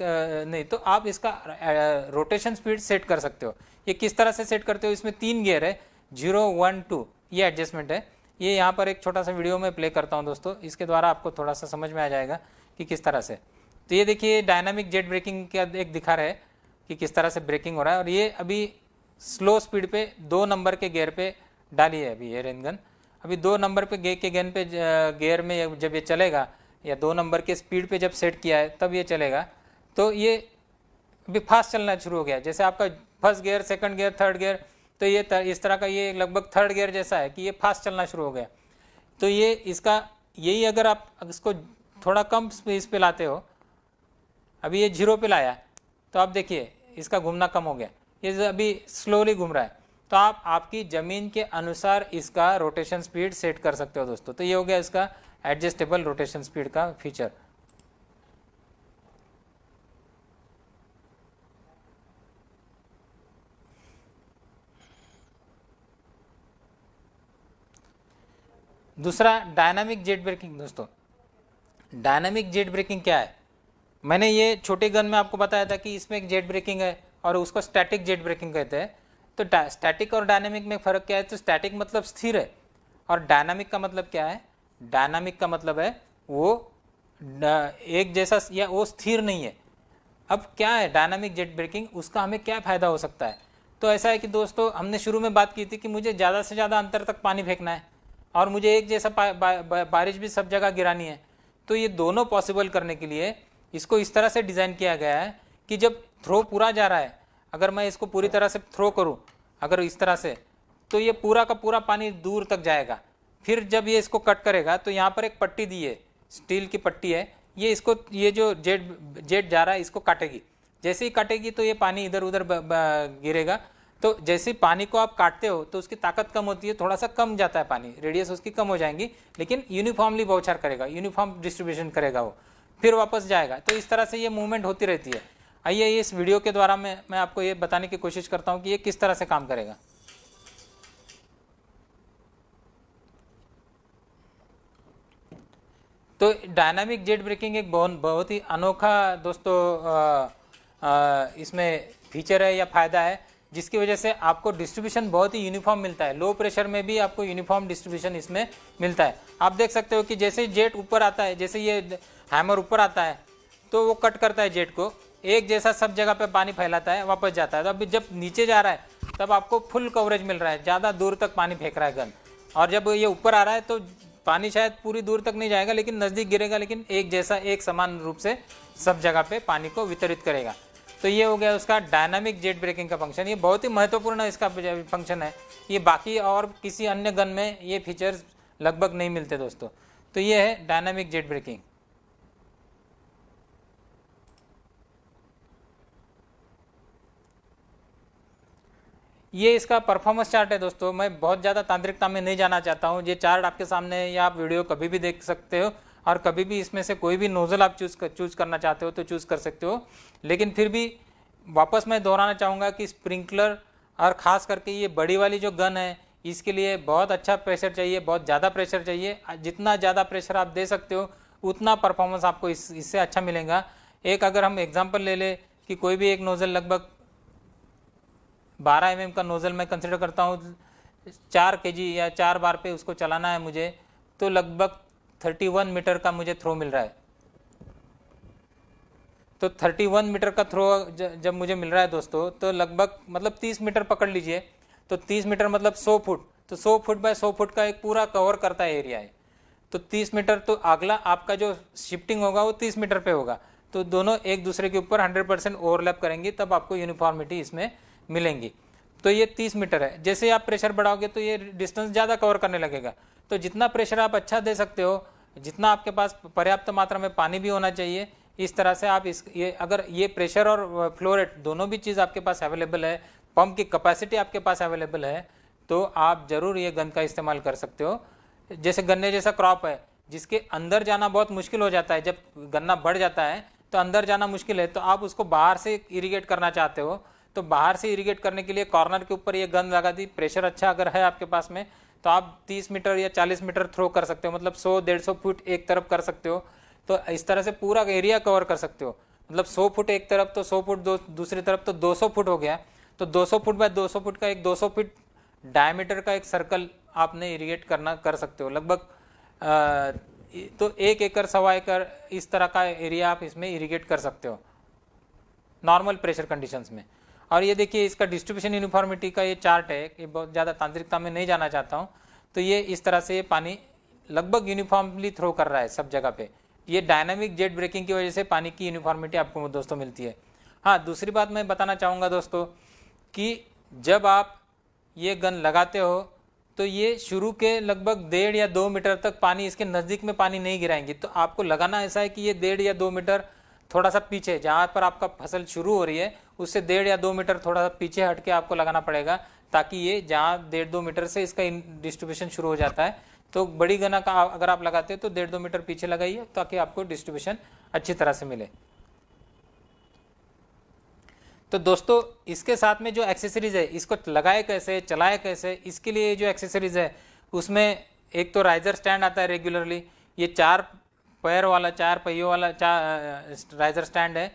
S3: नहीं। तो आप इसका रोटेशन स्पीड सेट कर सकते हो। ये किस तरह से सेट करते हो, इसमें 3 गियर है, 0, 1, 2 ये एडजस्टमेंट है। ये यहाँ पर एक छोटा सा वीडियो में प्ले करता हूँ दोस्तों, इसके द्वारा आपको थोड़ा सा समझ में आ जाएगा कि किस तरह से। तो ये देखिए डायनामिक जेट ब्रेकिंग का एक दिखा रहा है कि किस तरह से ब्रेकिंग हो रहा है। और ये अभी स्लो स्पीड पे 2 नंबर के गियर पे डाली है अभी ये रेन गन। अभी 2 नंबर पे गियर में जब ये चलेगा या 2 नंबर के स्पीड पे जब सेट किया है तब ये चलेगा। तो ये अभी फास्ट चलना शुरू हो गया। जैसे आपका first gear, second gear, third gear, तो ये इस तरह का ये लगभग थर्ड गियर जैसा है कि ये फास्ट चलना शुरू हो गया। तो ये इसका यही अगर आप इसको थोड़ा कम स्पीड पे लाते हो, अभी ये 0 पे लाया तो आप देखिए इसका घूमना कम हो गया, ये अभी स्लोली घूम रहा है। तो आप आपकी ज़मीन के अनुसार इसका रोटेशन स्पीड सेट कर सकते हो दोस्तों। तो ये हो गया इसका एडजस्टेबल रोटेशन स्पीड का फीचर। दूसरा डायनामिक जेट ब्रेकिंग। दोस्तों डायनामिक जेट ब्रेकिंग क्या है? मैंने ये छोटे गन में आपको बताया था कि इसमें एक जेट ब्रेकिंग है और उसको स्टैटिक जेट ब्रेकिंग कहते हैं। तो स्टैटिक और डायनामिक में फ़र्क क्या है? तो स्टैटिक मतलब स्थिर है और डायनामिक का मतलब क्या है? डायनामिक का मतलब है वो एक जैसा या वो स्थिर नहीं है। अब क्या है डायनामिक जेट ब्रेकिंग, उसका हमें क्या फ़ायदा हो सकता है? तो ऐसा है कि दोस्तों हमने शुरू में बात की थी कि मुझे ज़्यादा से ज़्यादा अंतर तक पानी फेंकना है और मुझे एक जैसा बारिश भी सब जगह गिरानी है। तो ये दोनों पॉसिबल करने के लिए इसको इस तरह से डिज़ाइन किया गया है कि जब थ्रो पूरा जा रहा है, अगर मैं इसको पूरी तरह से थ्रो करूं अगर इस तरह से, तो ये पूरा का पूरा पानी दूर तक जाएगा। फिर जब ये इसको कट करेगा तो यहाँ पर एक पट्टी दी है, स्टील की पट्टी है, ये इसको ये जो जेट जा रहा है इसको काटेगी। जैसे ही काटेगी तो ये पानी इधर उधर गिरेगा। तो जैसे पानी को आप काटते हो तो उसकी ताकत कम होती है, थोड़ा सा कम जाता है पानी, रेडियस उसकी कम हो जाएंगी, लेकिन यूनिफॉर्मली बौछार करेगा, यूनिफॉर्म डिस्ट्रीब्यूशन करेगा वो, फिर वापस जाएगा। तो इस तरह से ये मूवमेंट होती रहती है। आइए इस वीडियो के द्वारा मैं आपको ये बताने की कोशिश करता हूँ कि ये किस तरह से काम करेगा। तो डायनामिक जेट ब्रेकिंग एक बहुत ही अनोखा दोस्तों इसमें फीचर है या फ़ायदा है, जिसकी वजह से आपको डिस्ट्रीब्यूशन बहुत ही यूनिफॉर्म मिलता है। लो प्रेशर में भी आपको यूनिफॉर्म डिस्ट्रीब्यूशन इसमें मिलता है। आप देख सकते हो कि जैसे जेट ऊपर आता है, जैसे ये हैमर ऊपर आता है तो वो कट करता है जेट को, एक जैसा सब जगह पे पानी फैलाता है, वापस जाता है। तो अभी जब नीचे जा रहा है तब आपको फुल कवरेज मिल रहा है, ज़्यादा दूर तक पानी फेंक रहा है गन। और जब ये ऊपर आ रहा है तो पानी शायद पूरी दूर तक नहीं जाएगा, लेकिन नज़दीक गिरेगा, लेकिन एक जैसा एक समान रूप से सब जगह पे पानी को वितरित करेगा। तो ये हो गया उसका डायनामिक जेट ब्रेकिंग का फंक्शन। ये बहुत ही महत्वपूर्ण इसका फंक्शन है, ये बाकी और किसी अन्य गन में ये फीचर्स लगभग नहीं मिलते दोस्तों। तो ये है डायनामिक जेट ब्रेकिंग। ये इसका परफॉर्मेंस चार्ट है दोस्तों। मैं बहुत ज़्यादा तांत्रिकता में नहीं जाना चाहता हूँ। ये चार्ट आपके सामने है, या आप वीडियो कभी भी देख सकते हो और कभी भी इसमें से कोई भी नोज़ल आप चूज़ करना चाहते हो तो चूज़ कर सकते हो। लेकिन फिर भी वापस मैं दोहराना चाहूँगा कि स्प्रिंकलर और ख़ास करके ये बड़ी वाली जो गन है, इसके लिए बहुत अच्छा प्रेशर चाहिए, बहुत ज़्यादा प्रेशर चाहिए। जितना ज़्यादा प्रेशर आप दे सकते हो उतना परफॉर्मेंस आपको इससे अच्छा मिलेगा। एक अगर हम एग्जाम्पल ले लें कि कोई भी एक नोज़ल लगभग 12 mm का नोज़ल मैं कंसिडर करता हूँ, 4 kg या 4 बार पे उसको चलाना है मुझे, तो लगभग 31 मीटर का मुझे थ्रो मिल रहा है। तो 31 मीटर का थ्रो जब मुझे मिल रहा है दोस्तों, तो लगभग मतलब 30 मीटर पकड़ लीजिए, तो 30 मीटर मतलब 100 फुट, तो 100 फुट बाय 100 फुट का एक पूरा कवर करता है एरिया है। तो 30 मीटर, तो अगला आपका जो शिफ्टिंग होगा वो 30 मीटर पे होगा। तो दोनों एक दूसरे के ऊपर 100% ओवरलैप करेंगी, तब आपको यूनिफॉर्मिटी इसमें मिलेंगी। तो ये 30 मीटर है। जैसे आप प्रेशर बढ़ाओगे तो ये डिस्टेंस ज़्यादा कवर करने लगेगा। तो जितना प्रेशर आप अच्छा दे सकते हो, जितना आपके पास पर्याप्त मात्रा में पानी भी होना चाहिए, इस तरह से आप अगर ये प्रेशर और फ्लो रेट दोनों भी चीज़ आपके पास अवेलेबल है, पंप की कैपेसिटी आपके पास अवेलेबल है, तो आप ज़रूर ये गन का इस्तेमाल कर सकते हो। जैसे गन्ने जैसा क्रॉप है जिसके अंदर जाना बहुत मुश्किल हो जाता है, जब गन्ना बढ़ जाता है तो अंदर जाना मुश्किल है, तो आप उसको बाहर से इरीगेट करना चाहते हो, तो बाहर से इरीगेट करने के लिए कॉर्नर के ऊपर ये गन लगा दी। प्रेशर अच्छा अगर है आपके पास में तो आप 30 मीटर या 40 मीटर थ्रो कर सकते हो, मतलब 100-150 फुट एक तरफ कर सकते हो। तो इस तरह से पूरा एरिया कवर कर सकते हो, मतलब 100 फुट एक तरफ तो 100 फुट दूसरी तरफ, तो 200 फुट हो गया। तो 200 फुट बाय 200 फुट का एक 200 फीट डायमीटर का एक सर्कल आपने इरीगेट कर सकते हो लगभग। तो 1 एकड़ 1.25 एकड़ इस तरह का एरिया आप इसमें इरीगेट कर सकते हो नॉर्मल प्रेशर कंडीशंस में। और ये देखिए इसका डिस्ट्रीब्यूशन यूनिफॉर्मिटी का ये चार्ट है, कि बहुत ज़्यादा तांत्रिकता में नहीं जाना चाहता हूँ। तो ये इस तरह से ये पानी लगभग यूनिफॉर्मली थ्रो कर रहा है सब जगह पे, ये डायनामिक जेट ब्रेकिंग की वजह से पानी की यूनिफॉर्मिटी आपको दोस्तों मिलती है। हाँ, दूसरी बात मैं बताना चाहूँगा दोस्तों कि जब आप ये गन लगाते हो तो ये शुरू के लगभग 1.5 या 2 मीटर तक पानी, इसके नज़दीक में पानी नहीं गिराएंगे। तो आपको लगाना ऐसा है कि ये 1.5 या 2 मीटर थोड़ा सा पीछे, जहाँ पर आपका फसल शुरू हो रही है उससे 1.5 या 2 मीटर थोड़ा सा पीछे हट के आपको लगाना पड़ेगा, ताकि ये जहाँ 1.5-2 मीटर से इसका डिस्ट्रीब्यूशन शुरू हो जाता है। तो बड़ी गना का अगर आप लगाते हो तो 1.5-2 मीटर पीछे लगाइए, ताकि आपको डिस्ट्रीब्यूशन अच्छी तरह से मिले। तो दोस्तों इसके साथ में जो एक्सेसरीज है, इसको लगाए कैसे, चलाए कैसे, इसके लिए जो एक्सेसरीज है उसमें एक तो राइजर स्टैंड आता है रेगुलरली। ये 4 पैर वाला, 4 पहियों वाला राइजर स्टैंड है,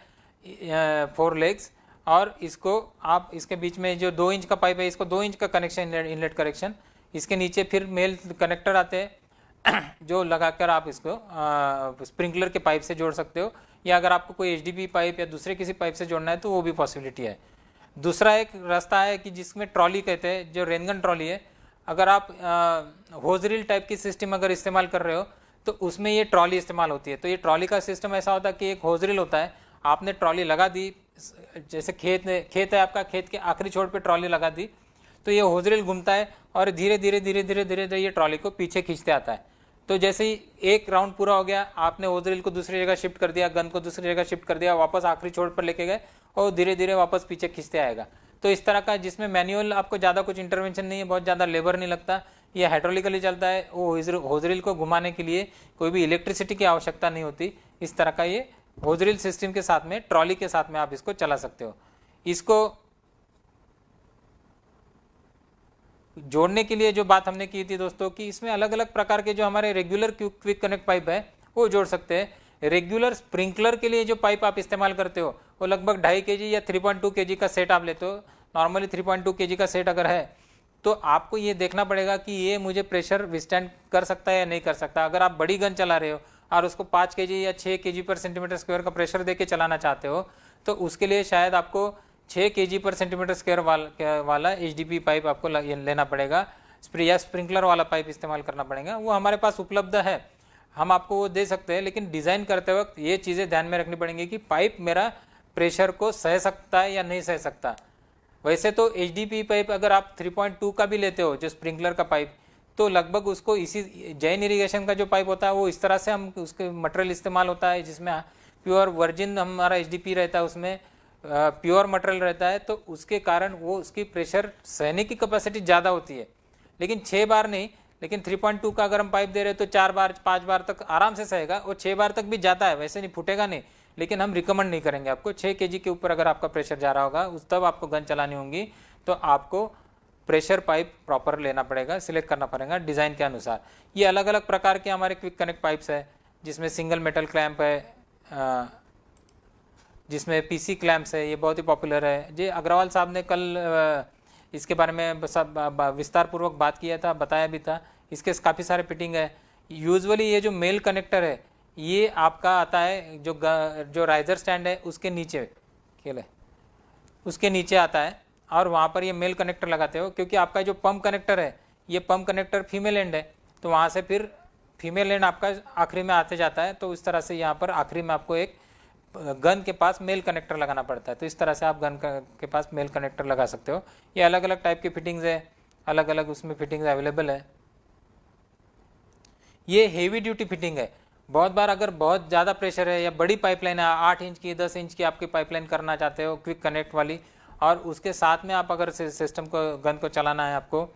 S3: 4 लेग्स। और इसको आप, इसके बीच में जो 2 इंच का पाइप है, इसको 2 इंच का कनेक्शन, इनलेट कनेक्शन। इसके नीचे फिर मेल कनेक्टर आते हैं जो लगाकर आप इसको स्प्रिंकलर के पाइप से जोड़ सकते हो, या अगर आपको कोई एचडीपी पाइप या दूसरे किसी पाइप से जोड़ना है तो वो भी पॉसिबिलिटी है। दूसरा एक रास्ता है कि जिसमें ट्रॉली कहते हैं, जो रेनगन ट्रॉली है। अगर आप होजरील टाइप की सिस्टम अगर इस्तेमाल कर रहे हो तो उसमें ये ट्रॉली इस्तेमाल होती है। तो ये ट्रॉली का सिस्टम ऐसा होता है कि एक होजरील होता है, आपने ट्रॉली लगा दी, जैसे खेत है आपका, खेत के आखिरी छोर पे ट्रॉली लगा दी, तो ये होजरील घूमता है और धीरे धीरे धीरे धीरे धीरे धीरे ये ट्रॉली को पीछे खींचते आता है। तो जैसे ही एक राउंड पूरा हो गया, आपने होजरील को दूसरी जगह शिफ्ट कर दिया, गन को दूसरी जगह शिफ्ट कर दिया, वापस आखिरी छोर पर लेके गए और धीरे धीरे वापस पीछे खींचते आएगा। तो इस तरह का, जिसमें मैनुअल आपको ज़्यादा कुछ इंटरवेंशन नहीं है, बहुत ज़्यादा लेबर नहीं लगता, ये हाइड्रोलिकली चलता है। वो होजरील को घुमाने के लिए कोई भी इलेक्ट्रिसिटी की आवश्यकता नहीं होती। इस तरह का ये होजरील सिस्टम के साथ में, ट्रॉली के साथ में आप इसको चला सकते हो। इसको जोड़ने के लिए जो बात हमने की थी दोस्तों, कि इसमें अलग अलग प्रकार के जो हमारे रेगुलर क्विक कनेक्ट पाइप है वो जोड़ सकते हैं। रेगुलर स्प्रिंकलर के लिए जो पाइप आप इस्तेमाल करते हो वो लगभग 2.5 kg या 3.2 kg का सेट आप लेते हो। नॉर्मली 3.2 kg का सेट अगर है तो आपको ये देखना पड़ेगा कि ये मुझे प्रेशर विस्टैंड कर सकता है या नहीं कर सकता। अगर आप बड़ी गन चला रहे हो और उसको 5 kg या 6 kg पर सेंटीमीटर स्क्वायर का प्रेशर दे के चलाना चाहते हो तो उसके लिए शायद आपको 6 kg पर सेंटीमीटर स्क्वायर वाला एचडीपी पाइप आपको लेना पड़ेगा, या स्प्रिंकलर वाला पाइप इस्तेमाल करना पड़ेगा। वो हमारे पास उपलब्ध है, हम आपको वो दे सकते हैं। लेकिन डिज़ाइन करते वक्त ये चीज़ें ध्यान में रखनी पड़ेंगी कि पाइप मेरा प्रेशर को सह सकता है या नहीं सह सकता। वैसे तो एचडीपी पाइप अगर आप 3.2 का भी लेते हो, जो स्प्रिंकलर का पाइप, तो लगभग उसको इसी जैन इरीगेशन का जो पाइप होता है वो इस तरह से हम उसके मटेरियल इस्तेमाल होता है, जिसमें प्योर वर्जिन हमारा एचडीपी रहता है, उसमें प्योर मटेरियल रहता है। तो उसके कारण वो उसकी प्रेशर सहने की कैपेसिटी ज़्यादा होती है, लेकिन 6 बार नहीं। लेकिन 3.2 का अगर हम पाइप दे रहे हैं तो 4 बार 5 बार तक आराम से सहेगा, और 6 बार तक भी जाता है, वैसे नहीं फूटेगा नहीं। लेकिन हम रिकमेंड नहीं करेंगे आपको। 6 kg के ऊपर अगर आपका प्रेशर जा रहा होगा उस तब आपको गन चलानी होगी, तो आपको प्रेशर पाइप प्रॉपर लेना पड़ेगा, सिलेक्ट करना पड़ेगा डिज़ाइन के अनुसार। ये अलग अलग प्रकार के हमारे क्विक कनेक्ट पाइप्स है, जिसमें सिंगल मेटल क्लैंप है, जिसमें पीसी क्लैंप्स है, ये बहुत ही पॉपुलर है। जी अग्रवाल साहब ने कल इसके बारे में सब विस्तार पूर्वक बात किया था, बताया भी था। इसके काफ़ी सारे फिटिंग है। यूजुअली ये जो मेल कनेक्टर है ये आपका आता है जो राइजर स्टैंड है उसके नीचे, खेल है उसके नीचे आता है, और वहाँ पर ये मेल कनेक्टर लगाते हो। क्योंकि आपका जो पंप कनेक्टर है ये पंप कनेक्टर फीमेल एंड है, तो वहाँ से फिर फीमेल एंड आपका आखिरी में आते जाता है। तो इस तरह से यहाँ पर आखिरी में आपको एक गन के पास मेल कनेक्टर लगाना पड़ता है। तो इस तरह से आप गन के पास मेल कनेक्टर लगा सकते हो। ये अलग अलग टाइप की फिटिंग्स है, अलग अलग उसमें फिटिंग्स अवेलेबल है। ये हेवी ड्यूटी फिटिंग है। बहुत बार अगर बहुत ज़्यादा प्रेशर है या बड़ी पाइपलाइन है, 8 इंच की 10 इंच की आपकी पाइपलाइन करना चाहते हो क्विक कनेक्ट वाली, और उसके साथ में आप अगर सिस्टम को गन को चलाना है आपको,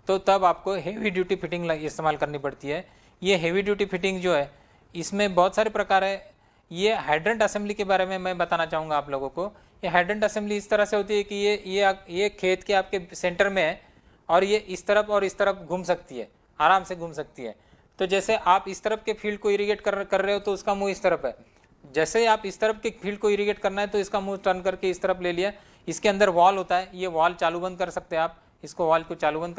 S3: तो तब आपको हेवी ड्यूटी फिटिंग इस्तेमाल करनी पड़ती है। ये हेवी ड्यूटी फिटिंग जो है इसमें बहुत सारे प्रकार है। ये हाइड्रेंट असेंबली के बारे में मैं बताना चाहूँगा आप लोगों को। ये हाइड्रेंट असेंबली इस तरह से होती है कि ये खेत के आपके सेंटर में है, और ये इस तरफ और इस तरफ घूम सकती है, आराम से घूम सकती है। तो जैसे आप इस तरफ के फील्ड को इरिगेट कर रहे हो तो उसका मुंह इस तरफ है। जैसे आप इस तरफ के फील्ड को इरिगेट करना है तो इसका मुंह टर्न करके इस तरफ ले लिया। इसके अंदर वॉल होता है, ये वॉल चालू बंद कर सकते हैं आप, इसको वॉल को चालू बंद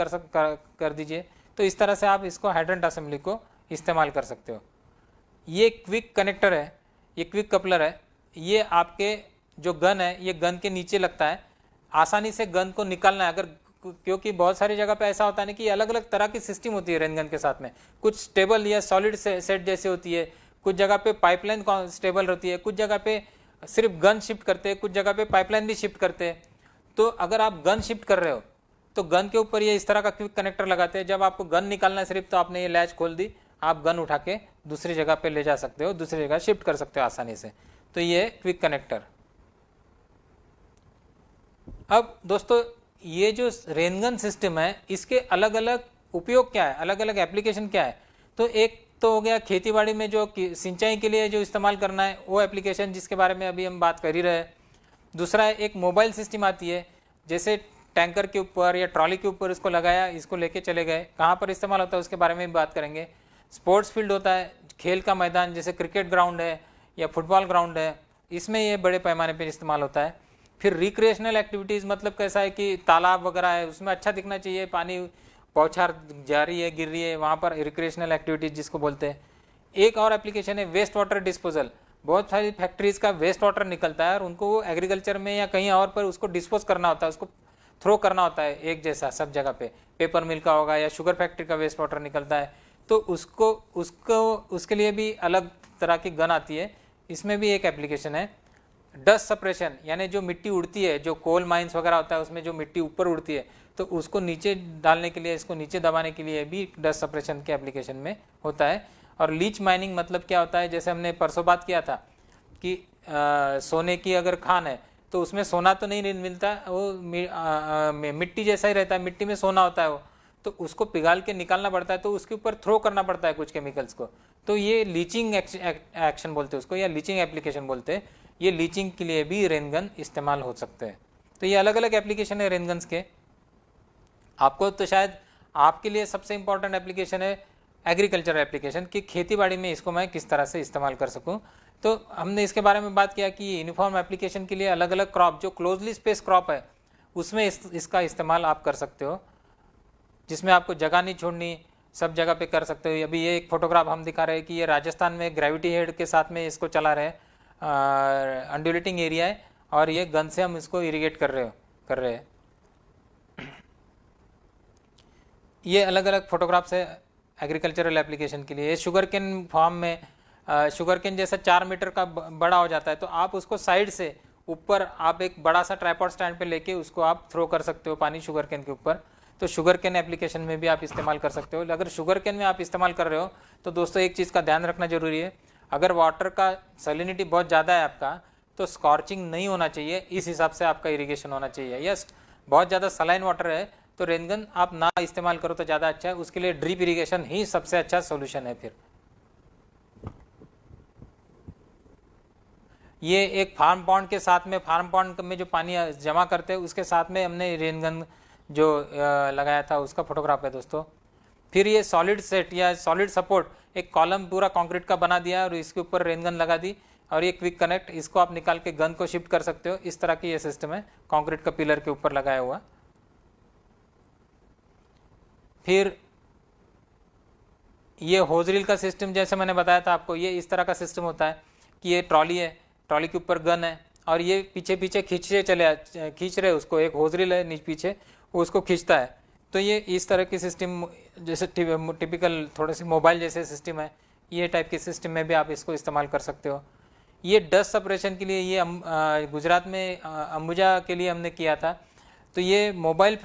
S3: कर दीजिए। तो इस तरह से आप इसको हाइड्रेंट असेंबली को इस्तेमाल कर सकते हो। ये क्विक कनेक्टर है, ये क्विक कपलर है। ये आपके जो गन है ये गन के नीचे लगता है, आसानी से गन को निकालना है। अगर क्योंकि बहुत सारी जगह पे ऐसा होता है ना कि अलग अलग तरह की सिस्टम होती है रेन गन के साथ में, कुछ स्टेबल या सॉलिड सेट जैसे होती है, कुछ जगह पे पाइपलाइन स्टेबल रहती है, कुछ जगह पे सिर्फ गन शिफ्ट करते हैं, कुछ जगह पे पाइपलाइन भी शिफ्ट करते हैं। तो अगर आप गन शिफ्ट कर रहे हो तो गन के ऊपर ये इस तरह का क्विक कनेक्टर लगाते हैं। जब आपको गन निकालना है सिर्फ, तो आपने ये लैच खोल दी, आप गन उठा के दूसरी जगह पे ले जा सकते हो, दूसरी जगह शिफ्ट कर सकते हो आसानी से। तो ये क्विक कनेक्टर। अब दोस्तों ये जो रेनगन सिस्टम है इसके अलग अलग उपयोग क्या है, अलग अलग एप्लीकेशन क्या है। तो एक तो हो गया खेतीबाड़ी में जो सिंचाई के लिए जो इस्तेमाल करना है वो एप्लीकेशन, जिसके बारे में अभी हम बात कर ही रहे हैं। दूसरा है एक मोबाइल सिस्टम आती है, जैसे टैंकर के ऊपर या ट्रॉली के ऊपर इसको लगाया, इसको लेके चले गए, कहाँ पर इस्तेमाल होता है उसके बारे में भी बात करेंगे। स्पोर्ट्स फील्ड होता है, खेल का मैदान, जैसे क्रिकेट ग्राउंड है या फुटबॉल ग्राउंड है, इसमें ये बड़े पैमाने पर इस्तेमाल होता है। फिर रिक्रिएशनल एक्टिविटीज़, मतलब कैसा है कि तालाब वगैरह है, उसमें अच्छा दिखना चाहिए, पानी बौछार जा रही है, गिर रही है, वहाँ पर रिक्रिएशनल एक्टिविटीज़ जिसको बोलते हैं। एक और एप्लीकेशन है वेस्ट वाटर डिस्पोजल। बहुत सारी फैक्ट्रीज़ का वेस्ट वाटर निकलता है और उनको वो एग्रीकल्चर में या कहीं और पर उसको डिस्पोज करना होता है, उसको थ्रो करना होता है एक जैसा सब जगह पे। पेपर मिल का होगा या शुगर फैक्ट्री का वेस्ट वाटर निकलता है, तो उसके लिए भी अलग तरह की गन आती है। इसमें भी एक एप्लीकेशन है डस्ट सप्रेशन, यानी जो मिट्टी उड़ती है, जो कोल माइंस वगैरह होता है उसमें जो मिट्टी ऊपर उड़ती है, तो उसको नीचे डालने के लिए, इसको नीचे दबाने के लिए भी डस्ट सप्रेशन के एप्लीकेशन में होता है। और लीच माइनिंग मतलब क्या होता है, जैसे हमने परसों बात किया था कि सोने की अगर खान है तो उसमें सोना तो नहीं मिलता, वो मिट्टी जैसा ही रहता है, मिट्टी में सोना होता है वो, तो उसको पिघाल के निकालना पड़ता है, तो उसके ऊपर थ्रो करना पड़ता है कुछ केमिकल्स को। तो ये लीचिंग एक्शन बोलते हैं उसको, या लीचिंग एप्लीकेशन बोलते हैं। ये लीचिंग के लिए भी रेनगन इस्तेमाल हो सकते हैं। तो ये अलग अलग एप्लीकेशन है रेनगन्स के। आपको तो शायद आपके लिए सबसे इंपॉर्टेंट एप्लीकेशन है एग्रीकल्चर एप्लीकेशन, कि खेती में इसको मैं किस तरह से इस्तेमाल कर सकूं। तो हमने इसके बारे में बात किया कि यूनिफॉर्म एप्लीकेशन के लिए अलग अलग क्रॉप, जो क्लोजली स्पेस क्रॉप है उसमें इसका इस्तेमाल आप कर सकते हो, जिसमें आपको जगह नहीं छोड़नी, सब जगह पे कर सकते हो। अभी ये एक फोटोग्राफ हम दिखा रहे हैं कि ये राजस्थान में ग्रेविटी हेड के साथ में इसको चला रहे हैं, अंडुलेटिंग एरिया है, और ये गन से हम इसको इरिगेट कर रहे हैं। ये अलग अलग फोटोग्राफ्स है एग्रीकल्चरल एप्लीकेशन के लिए। शुगर केन फार्म में शुगर केन जैसा 4 मीटर का बड़ा हो जाता है, तो आप उसको साइड से ऊपर आप एक बड़ा सा ट्राइपॉड स्टैंड पे लेके उसको आप थ्रो कर सकते हो पानी शुगर केन के ऊपर। तो शुगर केन एप्लीकेशन में भी आप इस्तेमाल कर सकते हो। अगर शुगर केन में आप इस्तेमाल कर रहे हो तो दोस्तों एक चीज़ का ध्यान रखना जरूरी है, अगर वाटर का सैलिनिटी बहुत ज़्यादा है आपका, तो स्कॉर्चिंग नहीं होना चाहिए, इस हिसाब से आपका इरिगेशन होना चाहिए। यस, बहुत ज़्यादा सलाइन वाटर है तो रेनगन आप ना इस्तेमाल करो तो ज़्यादा अच्छा है, उसके लिए ड्रिप इरिगेशन ही सबसे अच्छा सोल्यूशन है। फिर ये एक फार्म पॉन्ड के साथ में, फार्म पॉन्ड में जो पानी जमा करते हैं उसके साथ में हमने रेनगन जो लगाया था उसका फोटोग्राफ है दोस्तों। फिर ये सॉलिड सेट या सॉलिड सपोर्ट, एक कॉलम पूरा कंक्रीट का बना दिया और इसके ऊपर रेनगन लगा दी, और ये क्विक कनेक्ट, इसको आप निकाल के गन को शिफ्ट कर सकते हो। इस तरह की ये सिस्टम है कंक्रीट का पिलर के ऊपर लगाया हुआ। फिर ये होजरील का सिस्टम, जैसे मैंने बताया था आपको, ये इस तरह का सिस्टम होता है कि ये ट्रॉली है, ट्रॉली के ऊपर गन है और ये पीछे पीछे खींच रहे उसको, एक होजरील है नीचे पीछे, वो उसको खींचता है। तो ये इस तरह की सिस्टम, जैसे टिपिकल थोड़े से मोबाइल जैसे सिस्टम है, ये टाइप के सिस्टम में भी आप इसको इस्तेमाल कर सकते हो। ये डस्ट सेपरेशन के लिए, ये गुजरात में अंबुजा के लिए हमने किया था। तो ये मोबाइल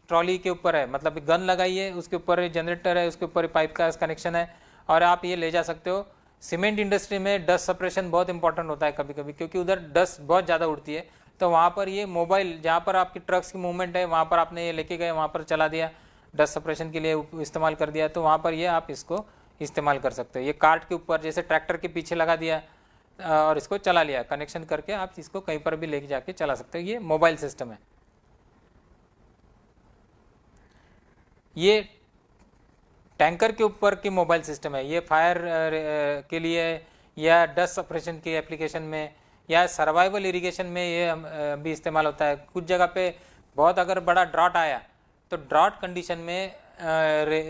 S3: ट्रॉली के ऊपर है, मतलब गन लगाई है, उसके ऊपर जनरेटर है, उसके ऊपर पाइप का कनेक्शन है और आप ये ले जा सकते हो। सीमेंट इंडस्ट्री में डस्ट सेपरेशन बहुत इंपॉर्टेंट होता है कभी कभी, क्योंकि उधर डस्ट बहुत ज़्यादा उड़ती है। तो वहाँ पर ये मोबाइल, जहाँ पर आपकी ट्रक्स की मूवमेंट है वहाँ पर आपने ये लेके गए, वहाँ पर चला दिया, डस्ट सेपरेशन के लिए इस्तेमाल कर दिया, तो वहाँ पर ये आप इसको इस्तेमाल कर सकते हो। ये कार्ट के ऊपर जैसे ट्रैक्टर के पीछे लगा दिया और इसको चला लिया, कनेक्शन करके आप इसको कहीं पर भी लेके जाके चला सकते हो। ये मोबाइल सिस्टम है। ये टैंकर के ऊपर की मोबाइल सिस्टम है। ये फायर के लिए या डस्ट सप्रेशन की एप्लीकेशन में या सर्वाइवल इरिगेशन में ये भी इस्तेमाल होता है। कुछ जगह पे बहुत अगर बड़ा ड्रॉट आया तो ड्रॉट कंडीशन में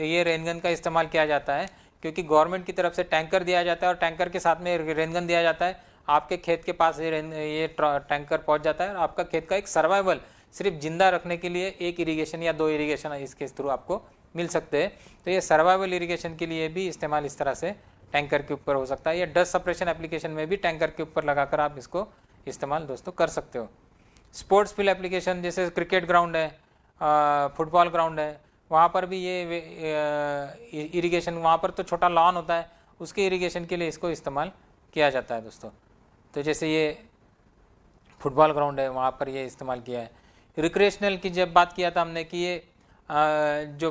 S3: ये रेनगन का इस्तेमाल किया जाता है, क्योंकि गवर्नमेंट की तरफ से टैंकर दिया जाता है और टैंकर के साथ में रेनगन दिया जाता है। आपके खेत के पास ये टैंकर पहुंच जाता है और आपका खेत का एक सर्वाइवल, सिर्फ जिंदा रखने के लिए एक इरिगेशन या 2 इरिगेशन इसके थ्रू आपको मिल सकते हैं। तो ये सर्वाइवल इरिगेशन के लिए भी इस्तेमाल इस तरह से टैंकर के ऊपर हो सकता है, या डस्ट सप्रेशन एप्लीकेशन में भी टैंकर के ऊपर लगाकर आप इसको इस्तेमाल दोस्तों कर सकते हो। स्पोर्ट्स फील्ड एप्लीकेशन जैसे क्रिकेट ग्राउंड है, फुटबॉल ग्राउंड है, वहाँ पर भी ये इरिगेशन, वहाँ पर तो छोटा लॉन होता है, उसके इरिगेशन के लिए इसको इस्तेमाल किया जाता है दोस्तों। तो जैसे ये फुटबॉल ग्राउंड है, वहाँ पर ये इस्तेमाल किया है। रिक्रिएशनल की जब बात किया था हमने कि ये जो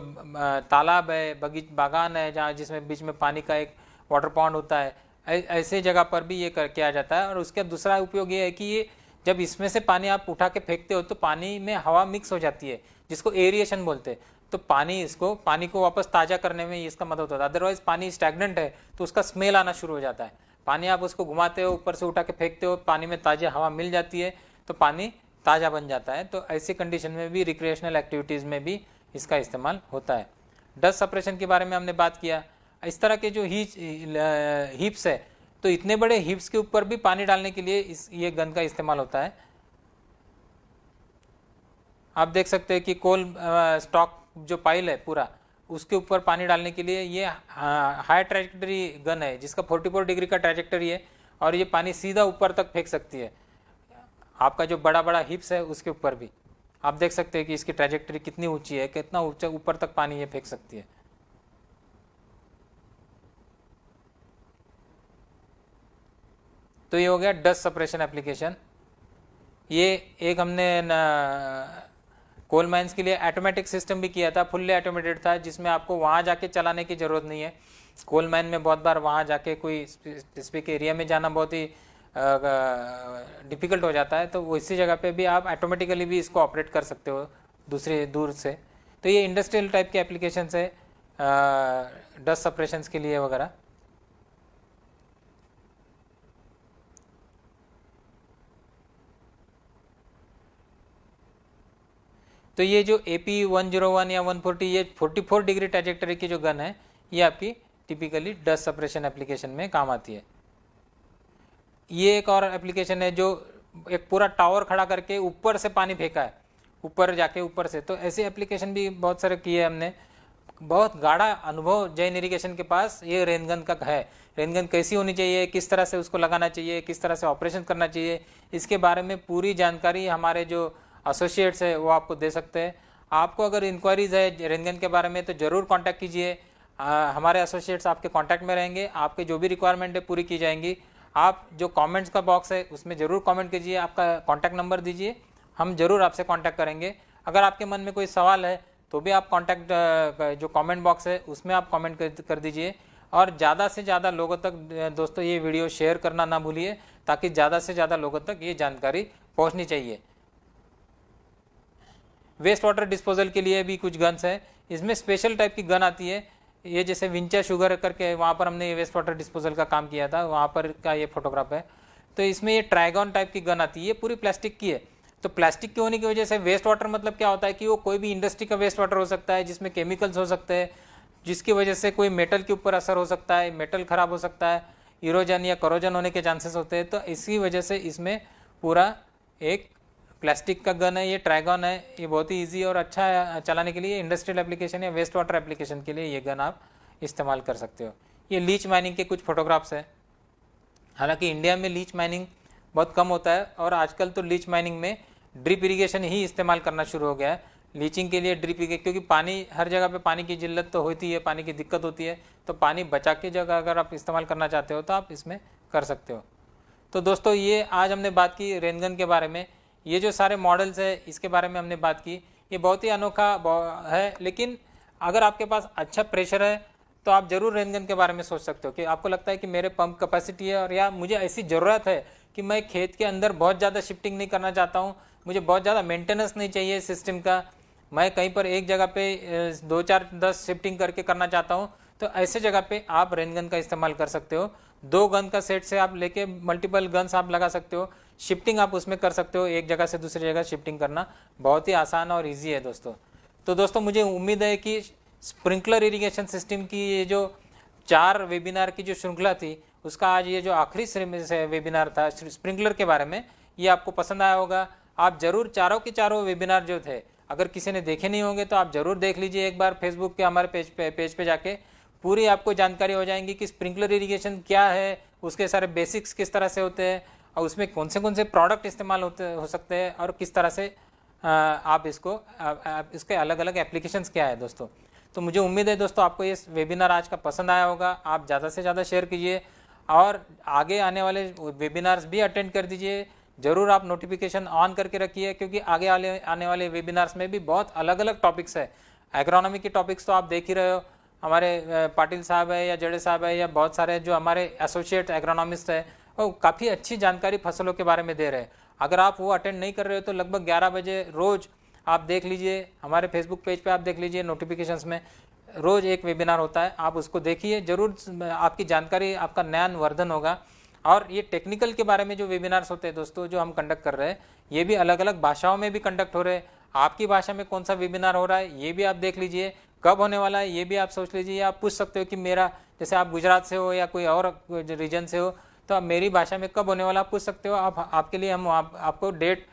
S3: तालाब है, बागान है, जहाँ जिसमें बीच में पानी का एक वाटर पॉन्ड होता है, ऐसे जगह पर भी ये किया जाता है। और उसका दूसरा उपयोग ये है कि ये जब इसमें से पानी आप उठा के फेंकते हो तो पानी में हवा मिक्स हो जाती है, जिसको एरिएशन बोलते हैं। तो पानी को वापस ताज़ा करने में इसका मदद होता है। अदरवाइज पानी स्टैग्नेंट है तो उसका स्मेल आना शुरू हो जाता है। पानी आप उसको घुमाते हो, ऊपर से उठा के फेंकते हो, पानी में ताज़ा हवा मिल जाती है तो पानी ताज़ा बन जाता है। तो ऐसी कंडीशन में भी रिक्रिएशनल एक्टिविटीज़ में भी इसका इस्तेमाल होता है। डस्ट सप्रेशन के बारे में हमने बात किया। इस तरह के जो हीप्स है, तो इतने बड़े हीप्स के ऊपर भी पानी डालने के लिए ये गन का इस्तेमाल होता है। आप देख सकते हैं कि कोल स्टॉक जो पाइल है पूरा, उसके ऊपर पानी डालने के लिए ये हाई ट्रैजेक्टरी गन है, जिसका 44 डिग्री का ट्रैजेक्टरी है और ये पानी सीधा ऊपर तक फेंक सकती है। आपका जो बड़ा बड़ा हिप्स है उसके ऊपर भी आप देख सकते हैं कि इसकी ट्रैजेक्टरी कितनी ऊंची है, कितना ऊंचा ऊपर तक पानी ये फेंक सकती है। तो ये हो गया डस्ट सप्रेशन एप्लीकेशन। ये एक हमने कोल माइंस के लिए ऑटोमेटिक सिस्टम भी किया था, फुल्ली ऑटोमेटेड था, जिसमें आपको वहाँ जाके चलाने की ज़रूरत नहीं है। कोल माइन में बहुत बार वहाँ जाके कोई स्पेसिफिक एरिया में जाना बहुत ही डिफ़िकल्ट हो जाता है, तो वो इसी जगह पे भी आप ऑटोमेटिकली भी इसको ऑपरेट कर सकते हो दूर से। तो ये इंडस्ट्रियल टाइप के एप्लीकेशन है डस्ट सप्रेशंस के लिए वगैरह। तो ये जो AP101 या 140, ये 44 डिग्री ट्रैजेक्टरी की जो गन है, ये आपकी टिपिकली डस्ट सप्रेशन एप्लीकेशन में काम आती है। ये एक और एप्लीकेशन है जो एक पूरा टावर खड़ा करके ऊपर से पानी फेंका है, ऊपर जाके ऊपर से। तो ऐसे एप्लीकेशन भी बहुत सारे किए हमने। बहुत गाढ़ा अनुभव जैन इरिगेशन के पास ये रेनगन का है। रेनगन कैसी होनी चाहिए, किस तरह से उसको लगाना चाहिए, किस तरह से ऑपरेशन करना चाहिए, इसके बारे में पूरी जानकारी हमारे जो एसोसिएट्स है वो आपको दे सकते हैं। आपको अगर इंक्वायरीज है रेनगन के बारे में तो ज़रूर कांटेक्ट कीजिए। हमारे एसोसिएट्स आपके कांटेक्ट में रहेंगे, आपके जो भी रिक्वायरमेंट है पूरी की जाएंगी। आप जो कमेंट्स का बॉक्स है उसमें ज़रूर कमेंट कीजिए, आपका कांटेक्ट नंबर दीजिए, हम ज़रूर आपसे कांटेक्ट करेंगे। अगर आपके मन में कोई सवाल है तो भी आप कांटेक्ट जो कमेंट बॉक्स है उसमें आप कमेंट कर दीजिए। और ज़्यादा से ज़्यादा लोगों तक दोस्तों ये वीडियो शेयर करना ना भूलिए, ताकि ज़्यादा से ज़्यादा लोगों तक ये जानकारी पहुँचनी चाहिए। वेस्ट वाटर डिस्पोजल के लिए भी कुछ गन्स है, इसमें स्पेशल टाइप की गन आती है। ये जैसे विंचा शुगर करके वहाँ पर हमने वेस्ट वाटर डिस्पोजल का काम किया था, वहाँ पर का ये फोटोग्राफ है। तो इसमें ये ट्राइगॉन टाइप की गन आती है, ये पूरी प्लास्टिक की है। तो प्लास्टिक के होने की वजह से वेस्ट वाटर मतलब क्या होता है कि वो कोई भी इंडस्ट्री का वेस्ट वाटर हो सकता है, जिसमें केमिकल्स हो सकते हैं, जिसकी वजह से कोई मेटल के ऊपर असर हो सकता है, मेटल खराब हो सकता है, इरोजन या करोजन होने के चांसेस होते हैं। तो इसी वजह से इसमें पूरा एक प्लास्टिक का गन है, ये ट्राइगॉन है। ये बहुत ही इजी और अच्छा है चलाने के लिए। इंडस्ट्रियल एप्लीकेशन या वेस्ट वाटर एप्लीकेशन के लिए ये गन आप इस्तेमाल कर सकते हो। ये लीच माइनिंग के कुछ फोटोग्राफ्स है। हालांकि इंडिया में लीच माइनिंग बहुत कम होता है और आजकल तो लीच माइनिंग में ड्रिप इरीगेशन ही इस्तेमाल करना शुरू हो गया है लीचिंग के लिए। ड्रिप इरीगेशन, क्योंकि पानी हर जगह पे पानी की जिल्लत तो होती है, पानी की दिक्कत होती है, तो पानी बचा के जगह अगर आप इस्तेमाल करना चाहते हो तो आप इसमें कर सकते हो। तो दोस्तों ये आज हमने बात की रेनगन के बारे में। ये जो सारे मॉडल्स है इसके बारे में हमने बात की। ये बहुत ही अनोखा है, लेकिन अगर आपके पास अच्छा प्रेशर है तो आप ज़रूर रेनगन के बारे में सोच सकते हो कि आपको लगता है कि मेरे पंप कैपेसिटी है और या मुझे ऐसी ज़रूरत है कि मैं खेत के अंदर बहुत ज़्यादा शिफ्टिंग नहीं करना चाहता हूँ, मुझे बहुत ज़्यादा मेंटेनेंस नहीं चाहिए सिस्टम का, मैं कहीं पर एक जगह पे 2 4 10 शिफ्टिंग करके करना चाहता हूँ, तो ऐसे जगह पे आप रेनगन का इस्तेमाल कर सकते हो। 2 गन का सेट से आप लेके मल्टीपल गन्स आप लगा सकते हो। शिफ्टिंग आप उसमें कर सकते हो, एक जगह से दूसरी जगह शिफ्टिंग करना बहुत ही आसान और ईजी है दोस्तों। तो दोस्तों मुझे उम्मीद है कि स्प्रिंकलर इरिगेशन सिस्टम की ये जो 4 वेबिनार की जो श्रृंखला थी उसका आज ये जो आखिरी वेबिनार था स्प्रिंकलर के बारे में, ये आपको पसंद आया होगा। आप ज़रूर चारों के चारों वेबिनार जो थे, अगर किसी ने देखे नहीं होंगे तो आप ज़रूर देख लीजिए एक बार फेसबुक के हमारे पेज पे जाके। पूरी आपको जानकारी हो जाएंगी कि स्प्रिंकलर इरिगेशन क्या है, उसके सारे बेसिक्स किस तरह से होते हैं और उसमें कौन से प्रोडक्ट इस्तेमाल हो सकते हैं और किस तरह से आप इसके अलग अलग एप्लीकेशंस क्या है दोस्तों। तो मुझे उम्मीद है दोस्तों आपको ये वेबिनार आज का पसंद आया होगा। आप ज़्यादा से ज़्यादा शेयर कीजिए और आगे आने वाले वेबिनार्स भी अटेंड कर दीजिए। ज़रूर आप नोटिफिकेशन ऑन करके रखिए, क्योंकि आगे आने वाले वेबिनार्स में भी बहुत अलग अलग टॉपिक्स है। एग्रोनॉमी के टॉपिक्स तो आप देख ही रहे हो, हमारे पाटिल साहब है या जड़े साहब है या बहुत सारे जो हमारे एसोसिएट एग्रोनॉमिस्ट है वो काफ़ी अच्छी जानकारी फसलों के बारे में दे रहे हैं। अगर आप वो अटेंड नहीं कर रहे हो तो लगभग 11 बजे रोज़ आप देख लीजिए, हमारे फेसबुक पेज पे आप देख लीजिए, नोटिफिकेशंस में रोज़ एक वेबिनार होता है, आप उसको देखिए। ज़रूर आपकी जानकारी, आपका ज्ञान वर्धन होगा। और ये टेक्निकल के बारे में जो वेबिनार्स होते हैं दोस्तों जो हम कंडक्ट कर रहे हैं, ये भी अलग अलग भाषाओं में भी कंडक्ट हो रहे हैं। आपकी भाषा में कौन सा वेबिनार हो रहा है ये भी आप देख लीजिए, कब होने वाला है ये भी आप सोच लीजिए। आप पूछ सकते हो कि मेरा, जैसे आप गुजरात से हो या कोई और रीजन से हो, तो आप मेरी भाषा में कब होने वाला आप पूछ सकते हो। आपके लिए हम आपको डेट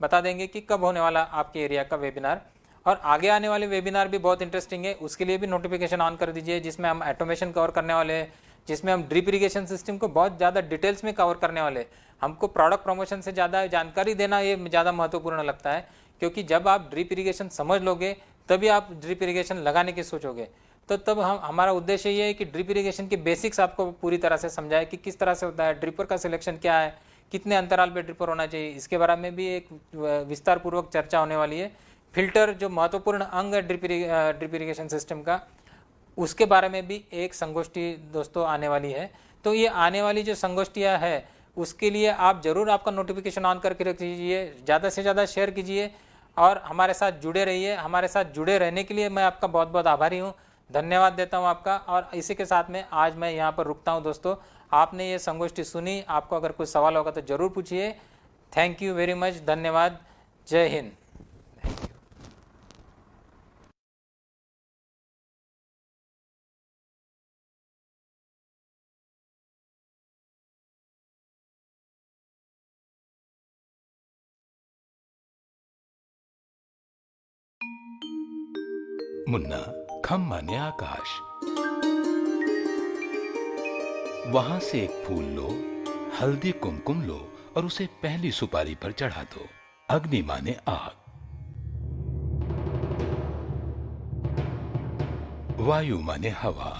S3: बता देंगे कि कब होने वाला आपके एरिया का वेबिनार। और आगे आने वाले वेबिनार भी बहुत इंटरेस्टिंग है, उसके लिए भी नोटिफिकेशन ऑन कर दीजिए, जिसमें हम ऑटोमेशन कवर करने वाले हैं, जिसमें हम ड्रिप इरिगेशन सिस्टम को बहुत ज़्यादा डिटेल्स में कवर करने वाले हैं। हमको प्रोडक्ट प्रमोशन से ज़्यादा जानकारी देना ये ज़्यादा महत्वपूर्ण लगता है, क्योंकि जब आप ड्रिप इरिगेशन समझ लोगे तभी आप ड्रिप इरिगेशन लगाने की सोचोगे। तो तब हमारा उद्देश्य ये है कि ड्रिप इरिगेशन के बेसिक्स आपको पूरी तरह से समझाए कि किस तरह से होता है, ड्रिपर का सिलेक्शन क्या है, कितने अंतराल पे ड्रिपर होना चाहिए, इसके बारे में भी एक विस्तार पूर्वक चर्चा होने वाली है। फिल्टर जो महत्वपूर्ण अंग है ड्रिप इरिगेशन सिस्टम का, उसके बारे में भी एक संगोष्ठी दोस्तों आने वाली है। तो ये आने वाली जो संगोष्ठियाँ है उसके लिए आप ज़रूर आपका नोटिफिकेशन ऑन करके रख लीजिए, ज़्यादा से ज़्यादा शेयर कीजिए और हमारे साथ जुड़े रहिए। हमारे साथ जुड़े रहने के लिए मैं आपका बहुत बहुत आभारी हूँ, धन्यवाद देता हूँ आपका। और इसी के साथ में आज मैं यहाँ पर रुकता हूँ दोस्तों। आपने ये संगोष्ठी सुनी, आपको अगर कोई सवाल होगा तो ज़रूर पूछिए। थैंक यू वेरी मच, धन्यवाद, जय हिंद।
S1: मुन्ना, खम माने आकाश। वहां से एक फूल लो, हल्दी कुमकुम लो और उसे पहली सुपारी पर चढ़ा दो। अग्नि माने आग, वायु माने हवा,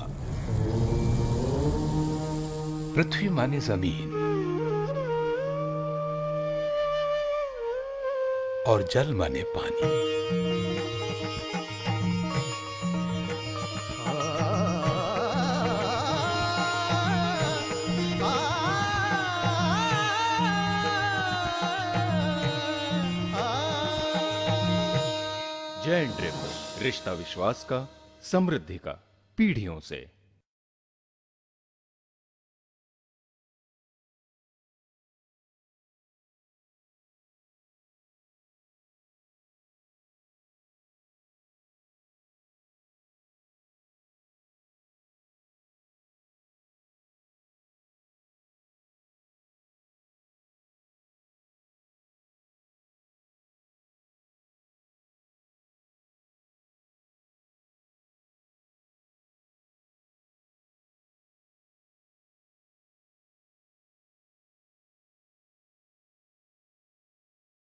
S1: पृथ्वी माने जमीन और जल माने पानी।
S2: जैन ड्रिप, रिश्ता विश्वास का, समृद्धि का, पीढ़ियों से।